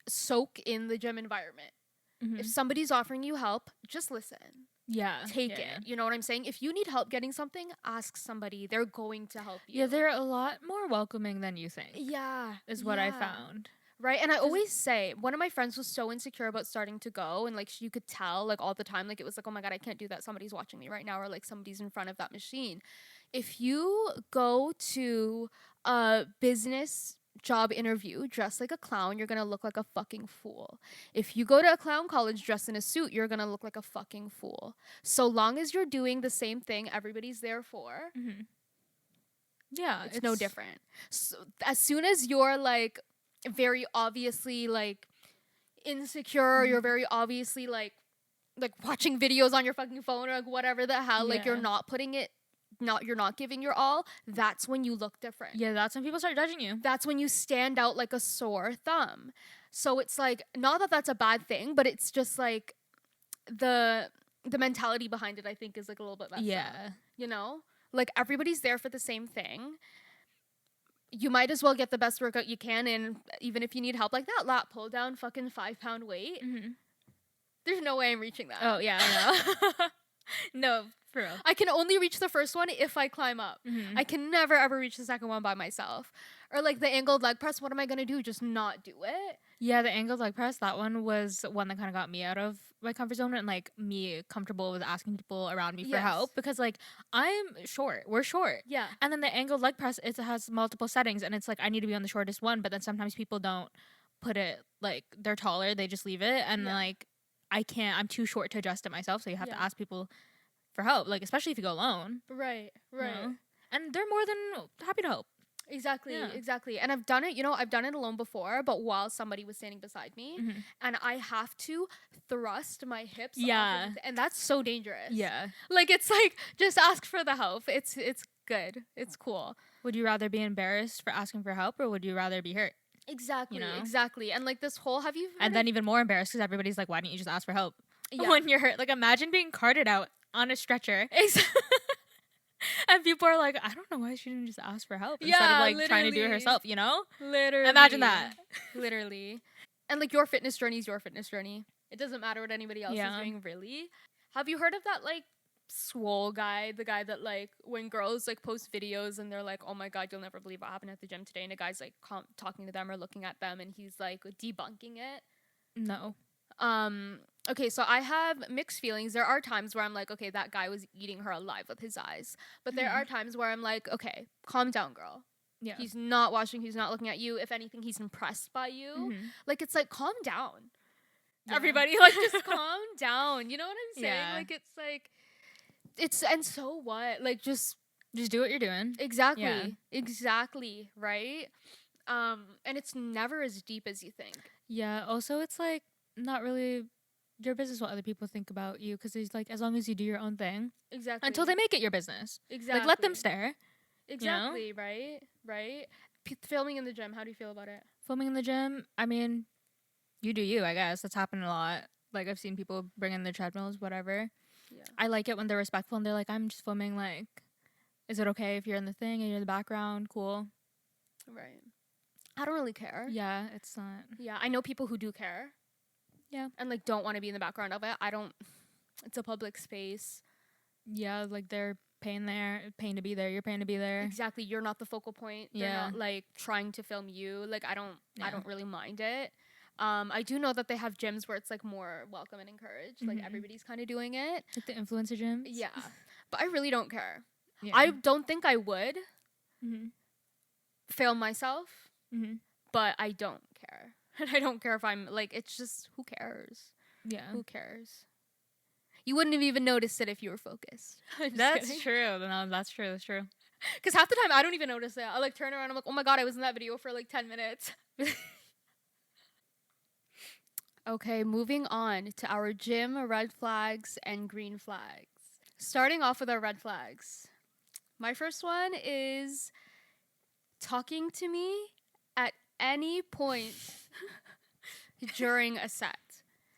Soak in the gym environment. Mm-hmm. If somebody's offering you help, just listen. Yeah. Take it. You know what I'm saying? If you need help getting something, ask somebody. They're going to help you. Yeah, they're a lot more welcoming than you think. Yeah. Is what I found. Right. And I always say, one of my friends was so insecure about starting to go. And like, you could tell like all the time, like it was like, oh my God, I can't do that. Somebody's watching me right now. Or like somebody's in front of that machine. If you go to a business job interview dressed like a clown, you're going to look like a fucking fool. If you go to a clown college dressed in a suit, you're going to look like a fucking fool. So long as you're doing the same thing everybody's there for. Mm-hmm. Yeah. It's no different. So as soon as you're like very obviously like insecure, you're very obviously like watching videos on your fucking phone or like whatever the hell, like you're not putting it, you're not giving your all, that's when you look different. Yeah, that's when people start judging you. That's when you stand out like a sore thumb. So it's like, not that that's a bad thing, but it's just like the mentality behind it, I think, is like a little bit messed up. You know? Like, everybody's there for the same thing. You might as well get the best workout you can, and even if you need help, like that lat pull down, fucking 5-pound weight. Mm-hmm. There's no way I'm reaching that. Oh yeah, I know. No, for real. I can only reach the first one if I climb up. Mm-hmm. I can never ever reach the second one by myself. Or like the angled leg press, what am I gonna do? Just not do it? Yeah, the angled leg press, that one was one that kind of got me out of my comfort zone and like me comfortable with asking people around me for Yes. help because like I'm short. We're short. Yeah. And then the angled leg press, it has multiple settings and it's like I need to be on the shortest one, but then sometimes people don't put it like they're taller, they just leave it and Yeah. like I can't, I'm too short to adjust it myself, so you have Yeah. to ask people for help, like especially if you go alone. Right. you Right. know? And they're more than happy to help. Exactly, Yeah. exactly. And I've done it, I've done it alone before, but while somebody was standing beside me, Mm-hmm. and I have to thrust my hips off Yeah. of and that's so dangerous. Yeah. Like, it's like, just ask for the help. It's good. It's cool. Would you rather be embarrassed for asking for help or would you rather be hurt? Exactly, You know? exactly. And like this whole, have you heard And then even more embarrassed because everybody's like, why don't you just ask for help yeah. when you're hurt? Like, imagine being carted out on a stretcher. Exactly. And people are like, I don't know why she didn't just ask for help instead Yeah, of like trying to do it literally. herself, you know? Literally. Imagine that. Literally. And like your fitness journey is your fitness journey. It doesn't matter what anybody else Yeah. is doing, really. Have you heard of that like swole guy? The guy that like when girls like post videos and they're like, oh my God, you'll never believe what happened at the gym today. And a guy's like talking to them or looking at them and he's like debunking it. No. Okay, so I have mixed feelings. There are times where I'm like, okay, that guy was eating her alive with his eyes. But there are times where I'm like, okay, calm down, girl. Yeah. He's not watching, he's not looking at you. If anything, he's impressed by you. Mhm. Like, it's like, calm down. Yeah. Everybody, like, just calm down. You know what I'm saying? Yeah. Like, it's like, and so what? Like, just do what you're doing. exactly. Yeah. Exactly, right? And it's never as deep as you think. Yeah. Also, it's like not really your business what other people think about you because it's like as long as you do your own thing Exactly. until they make it your business. Exactly. Like let them stare. Exactly, right? Right? Filming in the gym, how do you feel about it? Filming in the gym, I mean, you do you, I guess. That's happened a lot. Like I've seen people bring in their treadmills, whatever. Yeah. I like it when they're respectful and they're like, I'm just filming, like, is it okay if you're in the thing and you're in the background? Cool. Right. I don't really care. Yeah, it's not. Yeah, I know people who do care. Yeah. And like don't want to be in the background of it. I don't. It's a public space. Yeah, like they're paying to be there. You're paying to be there. Exactly. You're not the focal point. They're Yeah. not like trying to film you. Like I don't Yeah. really mind it. I do know that they have gyms where it's like more welcome and encouraged. Like Mhm. everybody's kind of doing it. Like the influencer gyms. Yeah. But I really don't care. Yeah. I don't think I would Mm-hmm. film myself, Mm-hmm. but I don't care. And I don't care if I'm like, it's just, who cares? Yeah. Who cares? You wouldn't have even noticed it if you were focused. That's true. No, that's true. That's true. Because half the time I don't even notice it. I like turn around, I'm like, oh my God, I was in that video for like 10 minutes. Okay, moving on to our gym red flags and green flags. Starting off with our red flags. My first one is talking to me at any point during a set.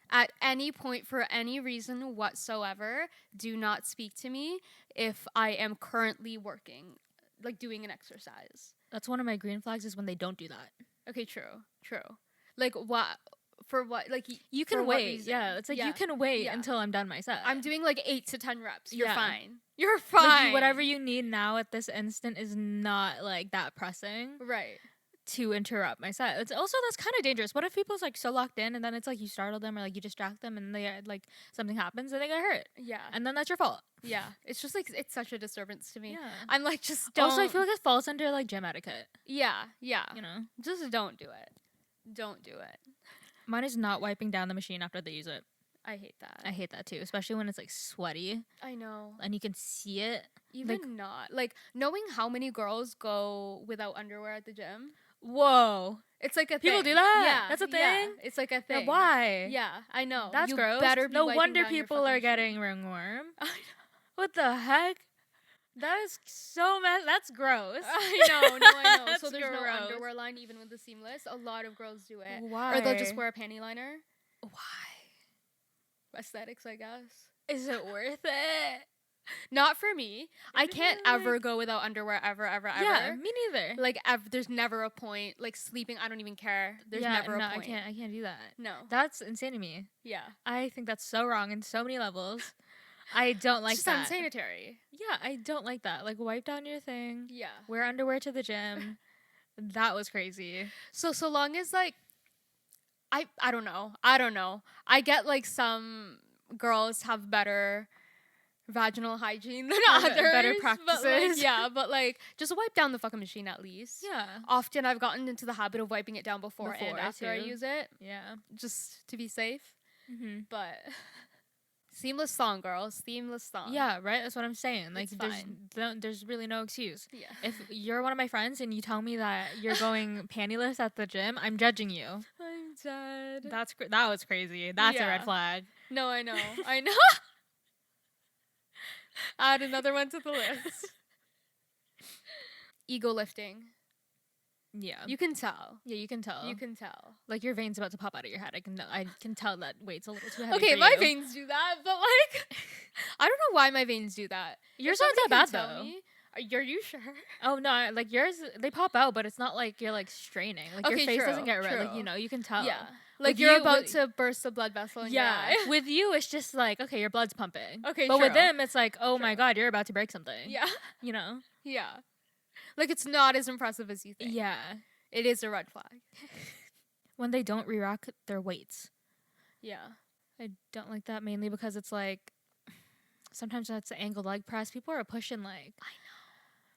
At any point for any reason whatsoever, do not speak to me if I am currently working, like doing an exercise. That's one of my green flags is when they don't do that. Okay, true. Like what? For what? Like You for can what wait. reason? Yeah, it's like Yeah. you can wait Yeah. until I'm done my set. I'm doing like 8 to 10 reps. You're Yeah. fine. You're like, fine. whatever you need now at this instant is not like that pressing Right. to interrupt my set. It's also that's kind of dangerous. What if people's like so locked in and then it's like you startle them or like you distract them and they like something happens and they get hurt Yeah. and then that's your fault. Yeah. It's just like it's such a disturbance to me. Yeah. I'm like just don't. Also, I feel like it falls under like gym etiquette. Yeah. Yeah. You know, Just don't do it. Don't do it. mine is not wiping down the machine after they use it. I hate that. I hate that too, especially when it's like sweaty I know. and you can see it. Even not like knowing how many girls go without underwear at the gym. Whoa, It's like a people thing. do that. Yeah, That's a yeah, thing. it's like a Yeah, thing. why? Yeah, I know. That's You gross. Better be No wiping wonder down your people fucking are machine. getting ringworm. What the heck? That is so That's gross. I know. That's So there's no gross. underwear line even with the seamless. A lot of girls do it. Why? Or they'll just wear a panty liner. Why? Aesthetics, I guess. Is it worth it? Not for me. I can't Really? ever go without underwear ever. Yeah, me neither. Like there's never a point. Like sleeping, I don't even care. There's yeah, never no, a point. I can't do that. No. That's insane to me. Yeah. I think that's so wrong in so many levels. I don't like It's just that. unsanitary. Yeah, I don't like that. Like, wipe down your thing. Yeah. Wear underwear to the gym. That was crazy. So long as like I don't know. I get like some girls have better vaginal hygiene than others. Better But practices. but like just wipe down the fucking machine at least. Yeah. Often I've gotten into the habit of wiping it down before and Before, after I too. use it, Yeah. just to be safe. Mm-hmm. But seamless thong, girls. Seamless thong. Yeah, right? That's what I'm saying. Like, It's fine. there's really no excuse. Yeah. If you're one of my friends and you tell me that you're going pantyless at the gym, I'm judging you. I'm dead. That was crazy. That's a red Yeah. flag. No, I know. I know. Add another one to the list. Ego lifting. Yeah. You can tell. Yeah, you can tell. You can tell. Like, your veins about to pop out of your head. I can tell that weight's a little too heavy. Okay, for my you. veins do that, but like, I don't know why my veins do that. Yours If aren't that somebody bad can tell though. me- Are you sure? Oh no, like yours, they pop out, but it's not like you're like straining. Like Okay, your face true, doesn't get red. Like true. you can tell. Yeah. Like With you're you- about with- to burst a blood vessel in your Yeah. eye. With you, it's just like okay, your blood's pumping. Okay, But with true. them, it's like oh my True. god, you're about to break something. Yeah. You know. Yeah. Like it's not as impressive as you think. Yeah. It is a red flag. When they don't re-rack their weights, Yeah. I don't like that mainly because it's like sometimes that's the angled leg press. People are pushing like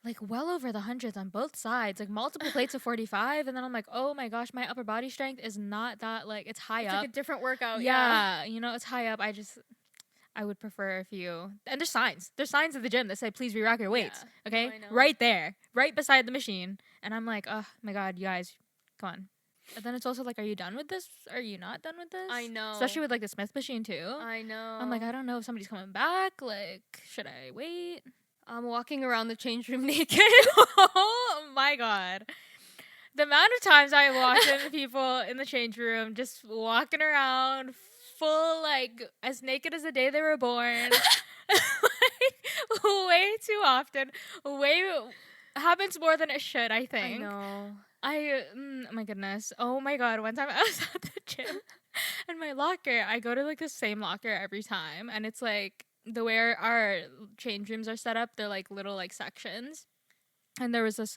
like well over the hundreds on both sides, like multiple plates of 45, and then I'm like, oh my gosh, my upper body strength is not that like it's high It's up. like a different workout. yeah, you know, it's high up. I would prefer if you and there's signs. There's signs at the gym that say please re-rack your weights. Yeah. Okay, No, I know. right there, right beside the machine, and I'm like, oh my god, you guys, come on. And then it's also like, are you done with this? Are you not done with this? I know. Especially with like the Smith machine too. I know. I'm like, I don't know if somebody's coming back. Like, should I wait? I'm walking around the change room naked. Oh my god. The amount of times I walked into people in the change room just walking around full like as naked as the day they were born. Like, way too often. Happens more than it should, I think. I know. Oh my goodness. Oh my god. One time I was at the gym and my locker, I go to like the same locker every time, and it's like the way our change rooms are set up, they're like little like sections. And there was this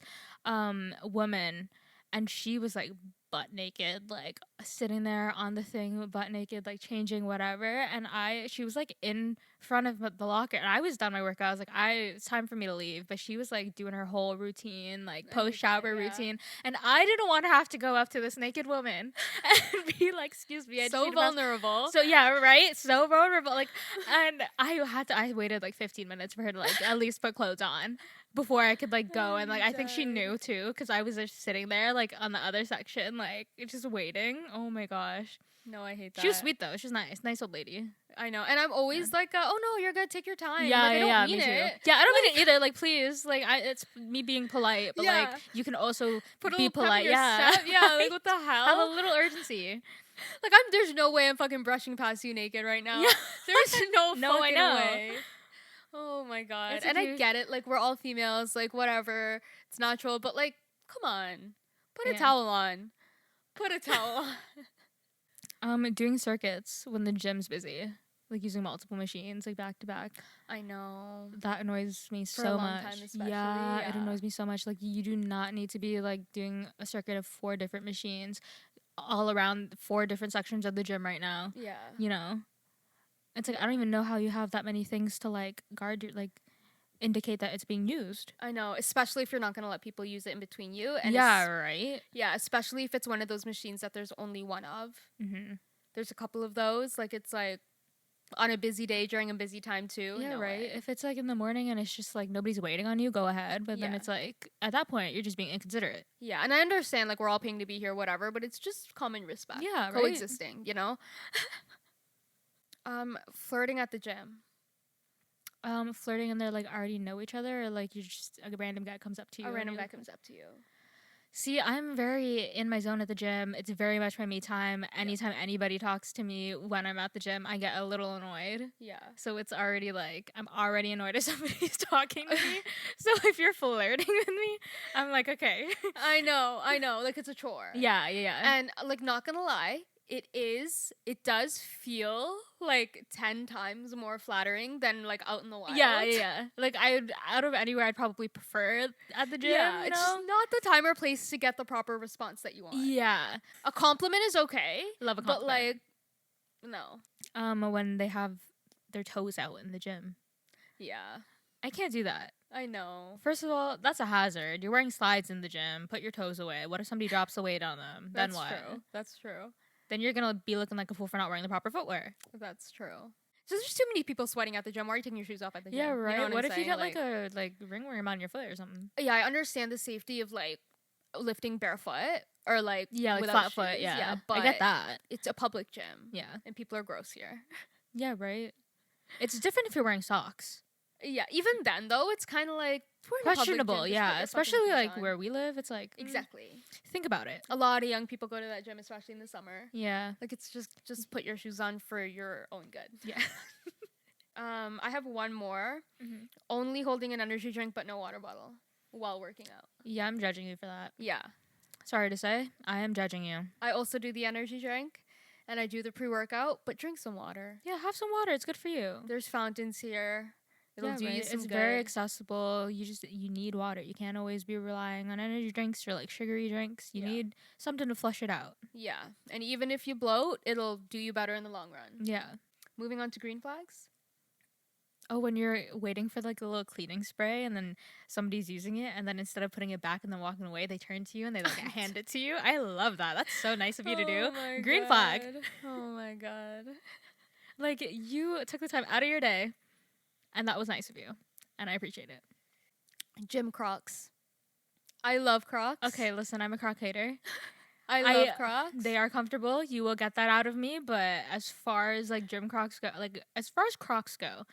woman, and she was like butt naked, like sitting there on the thing butt naked, like changing whatever. And she was like in front of the locker, and I was done my workout. I was like, it's time for me to leave. But she was like doing her whole routine, like post shower yeah. routine, and I didn't want to have to go up to this naked woman and be like, "Excuse me, I just So need to pass-" vulnerable. So yeah, right, so vulnerable. Like, and I waited like 15 minutes for her to like at least put clothes on before I could like go. And like I think she dead. knew too, because I was just sitting there like on the other section, like just waiting. Oh my gosh. No, I hate that. She was sweet though. She's nice old lady. I know. And I'm always like, oh no, you're good. Take your time. Yeah, like, I don't me mean too. it. Yeah, I don't mean it either. Like, please, like, it's me being polite, but Yeah. like, you can also Put a be little pep in polite. your Yeah, step. Yeah, like what the hell? have a little urgency. Like there's no way I'm fucking brushing past you naked right now. Yeah. There's no No, I fucking know. way. Oh my god. It's And a I huge- get it, like we're all females, like whatever. It's natural, but like, come on. Put a Yeah. towel on. Put a towel on. Doing circuits when the gym's busy, like using multiple machines, like back to back. I know. That annoys me a so long much. time especially, Yeah, it yeah. annoys me so much. Like, you do not need to be like doing a circuit of 4 different machines all around 4 different sections of the gym right now. Yeah. You know, it's like I don't even know how you have that many things to like guard your like indicate that it's being used. I know, especially if you're not gonna let people use it in between you. And Yeah, right. yeah, especially if it's one of those machines that there's only one of. Mm-hmm. There's a couple of those. Like it's like on a busy day during a busy time too. Yeah, no right. way. If it's like in the morning and it's just like nobody's waiting on you, go ahead. But then Yeah. it's like at that point you're just being inconsiderate. Yeah, and I understand like we're all paying to be here, whatever, but it's just common respect. Yeah, right. Coexisting, you know? Flirting at the gym. Flirting and they're like already know each other, or like you just a random guy comes up to you. A and random you're guy like, comes up to you. See, I'm very in my zone at the gym. It's very much my me time. Anytime anybody talks to me when I'm at the gym, I get a little annoyed. Yeah. So it's already like, I'm already annoyed if somebody's talking to me. So if you're flirting with me, I'm like, okay. I know. Like, it's a chore. Yeah. And, like, not gonna lie, it does feel like 10 times more flattering than, like, out in the wild. Yeah. Like, out of anywhere, I'd probably prefer it at the gym. Yeah, you it's know? just not the time or place to get the proper response that you want. Yeah. A compliment is okay. Love a But, compliment. like, no. When they have their toes out in the gym. Yeah. I can't do that. I know. First of all, that's a hazard. You're wearing slides in the gym. Put your toes away. What if somebody drops the weight on them? Then what? That's true. Then you're gonna be looking like a fool for not wearing the proper footwear. That's true. So there's too many people sweating at the gym. Why are you taking your shoes off at the gym? Yeah, right. You know what I'm if you saying? get like a ringworm on your foot or something? Yeah, I understand the safety of like lifting barefoot or like like without flat foot. shoes. Yeah, but I get that. it's a public gym. Yeah, and people are gross here. yeah, right. It's different if you're wearing socks. Yeah, even then though, it's kind of like Questionable. Yeah, especially like on. where we live. It's like Exactly. Think about it. A lot of young people go to that gym, especially in the summer. Yeah, Like it's just put your shoes on for your own good. yeah. I have one more. Mm-hmm. Only holding an energy drink but no water bottle while working out. Yeah, I'm judging you for that. Yeah. Sorry to say, I am judging you. I also do the energy drink and I do the pre-workout, but drink some water. Yeah, have some water. It's good for you. There's fountains here. It'll do you some It's good. very accessible. You need water. You can't always be relying on energy drinks or like sugary drinks. You need something to flush it out. Yeah. And even if you bloat, it'll do you better in the long run. Yeah. Moving on to green flags. Oh, when you're waiting for like a little cleaning spray and then somebody's using it and then instead of putting it back and then walking away, they turn to you and they like hand it to you. I love that. That's so nice of you to do. Green flag. Oh my god. Like you took the time out of your day and that was nice of you. And I appreciate it. Gym Crocs. I love Crocs. Okay, listen, I'm a Croc hater. I love Crocs. They are comfortable. You will get that out of me. But as far as like gym Crocs go, like as far as Crocs go,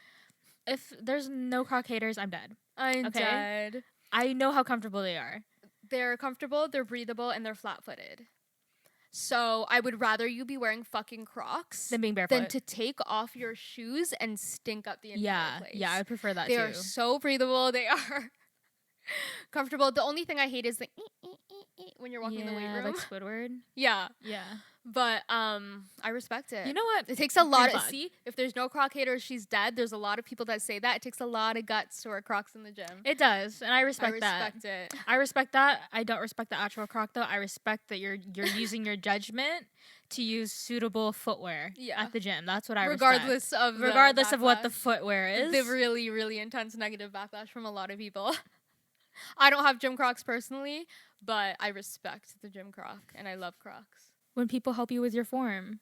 if there's no Croc haters, I'm dead. I'm dead. I know how comfortable they are. They're comfortable, they're breathable, and they're flat-footed. So I would rather you be wearing fucking Crocs Than being barefoot. than to take off your shoes and stink up the entire place. Yeah, I prefer that They too. are so breathable. They are comfortable. The only thing I hate is the when you're walking in the weight room. like Squidward. Yeah. Yeah. But I respect it. You know what? It takes a lot of flag. see, if there's no Croc haters, she's dead. There's a lot of people that say that. It takes a lot of guts to wear Crocs in the gym. It does, and I I respect that. respect it. I respect that. I don't respect the actual Croc though. I respect that you're using your judgment to use suitable footwear at the gym. That's what I regardless respect. of regardless the of what the backlash. footwear is. The really, really intense negative backlash from a lot of people. I don't have gym Crocs personally, but I respect the gym Croc and I love Crocs. When people help you with your form.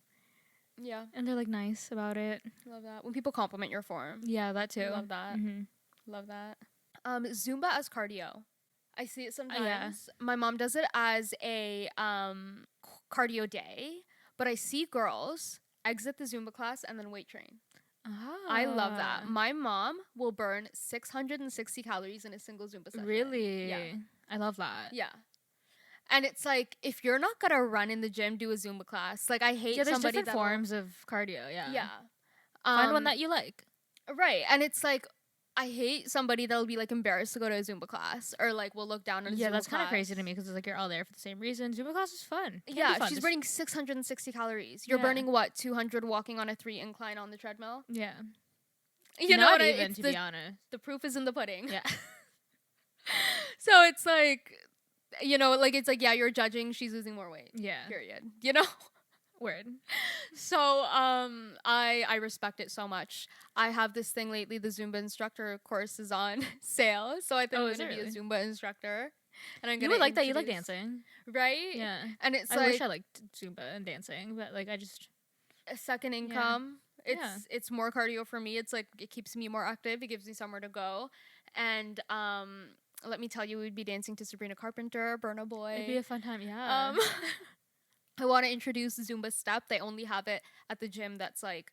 Yeah. And they're like nice about it. Love that. When people compliment your form. Yeah, that too. Love that. Mm-hmm. Love that. Zumba as cardio. I see it sometimes. Yeah. My mom does it as a cardio day, but I see girls exit the Zumba class and then weight train. I love that. My mom will burn 660 calories in a single Zumba session. Really? Yeah. I love that. Yeah. And it's like, if you're not going to run in the gym, do a Zumba class. Like, I hate there's somebody different forms of cardio, yeah. Yeah. Find one that you like. Right. And it's like, I hate somebody that'll be like embarrassed to go to a Zumba class or like will look down on a Zumba class. Yeah, that's kind of crazy to me because it's like you're all there for the same reason. Zumba class is fun. Yeah, she's burning 660 calories. You're burning what, 200 walking on a 3 incline on the treadmill? Yeah. You know Not what even, to be honest. The proof is in the pudding. Yeah. So it's like, you know, like it's like, yeah, you're judging, she's losing more weight. Yeah. Period. You know? Word. So I respect it so much. I have this thing lately, the Zumba instructor course is on sale. So I think I'm gonna be a Zumba instructor. And I'm gonna You would like that, you like dancing. Right? Yeah. And it's I wish I liked Zumba and dancing, but like I just a second income. It's more cardio for me. It's like it keeps me more active. It gives me somewhere to go. And let me tell you, we'd be dancing to Sabrina Carpenter, Burna Boy. It'd be a fun time, yeah. I want to introduce Zumba Step. They only have it at the gym that's like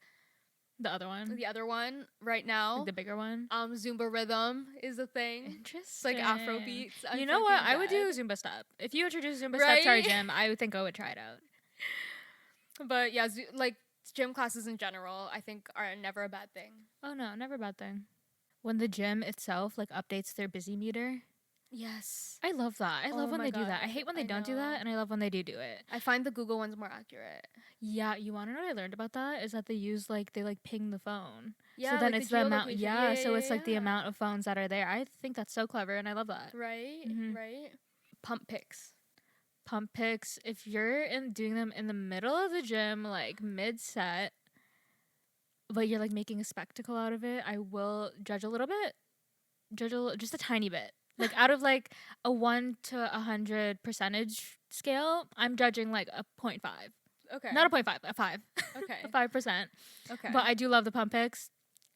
The other one. The other one right now. Like the bigger one. Zumba rhythm is a thing. It's Interesting. like Afro beats. You know what? I would do Zumba step. If you introduce Zumba step to our gym, I would think I would try it out. But yeah, like gym classes in general, I think are never a bad thing. Oh no, never a bad thing. When the gym itself like updates their busy meter. Yes. I love that. I love when they do that. I hate when they don't do that, and I love when they do it. I find the Google ones more accurate. Yeah, you want to know what I learned about that? Is that they use they ping the phone. Yeah, so then like it's the amount. yeah, so it's like the amount of phones that are there. I think that's so clever, and I love that. Right, right. Pump pics. Pump pics. If you're doing them in the middle of the gym, like mid set, but you're like making a spectacle out of it, I will judge a little bit. Just a tiny bit. Like out of like a 1 to 100 percentage scale, I'm judging like a 0.5. Okay. Not a 0.5, a 5. Okay. A 5%. Okay. But I do love the pump pics.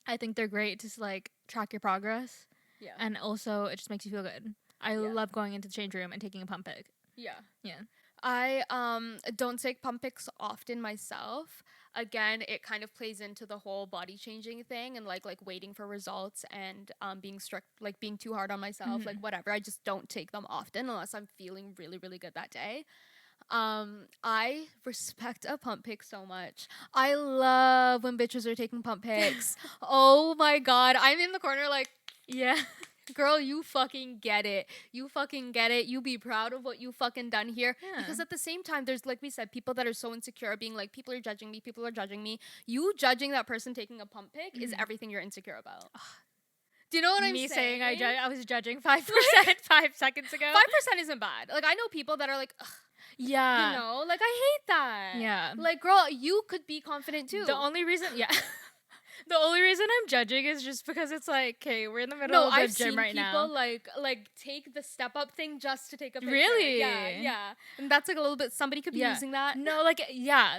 I think they're great to like track your progress. Yeah. And also it just makes you feel good. I love going into the change room and taking a pump pic. Yeah. Yeah. I don't take pump pics often myself. Again, it kind of plays into the whole body changing thing and like waiting for results and being strict, like being too hard on myself, like whatever. I just don't take them often unless I'm feeling really, really good that day. I respect a pump pic so much. I love when bitches are taking pump pics. Oh my god, I'm in the corner like, yeah. Girl, you fucking get it. You fucking get it. You be proud of what you fucking done here. Yeah. Because at the same time, there's, like we said, people that are so insecure, being like, people are judging me, people are judging me. You judging that person taking a pump pic is everything you're insecure about. Do you know what I'm saying? Me saying I was judging 5% 5 seconds ago. 5% isn't bad. Like, I know people that are like, ugh. Yeah. You know, like, I hate that. Yeah. Like, girl, you could be confident too. The only reason I'm judging is just because it's like, okay, we're in the middle of the gym right now. No, I've seen people like take the step up thing just to take a picture. Really? Yeah. And that's like a little bit, somebody could be using that. No, like,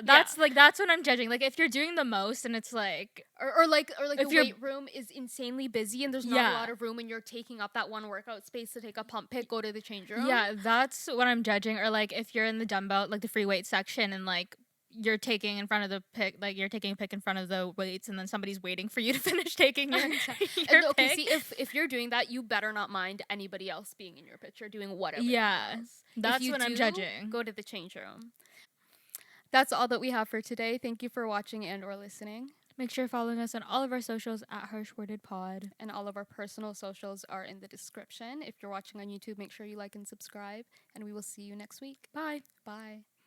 that's like, that's what I'm judging. Like, if you're doing the most and it's like, or like the weight room is insanely busy and there's not a lot of room and you're taking up that one workout space to take a pump pic, go to the change room. Yeah, that's what I'm judging. Or like, if you're in the dumbbell, like the free weight section and like, you're taking in front of the pic, like you're taking a pic in front of the weights, and then somebody's waiting for you to finish taking your okay, pic. see, if you're doing that, you better not mind anybody else being in your picture doing whatever. Yeah, that's what I'm judging. Go to the change room. That's all that we have for today. Thank you for watching and or listening. Make sure you're following us on all of our socials at HarshWordedPod. And all of our personal socials are in the description. If you're watching on YouTube, make sure you like and subscribe. And we will see you next week. Bye. Bye.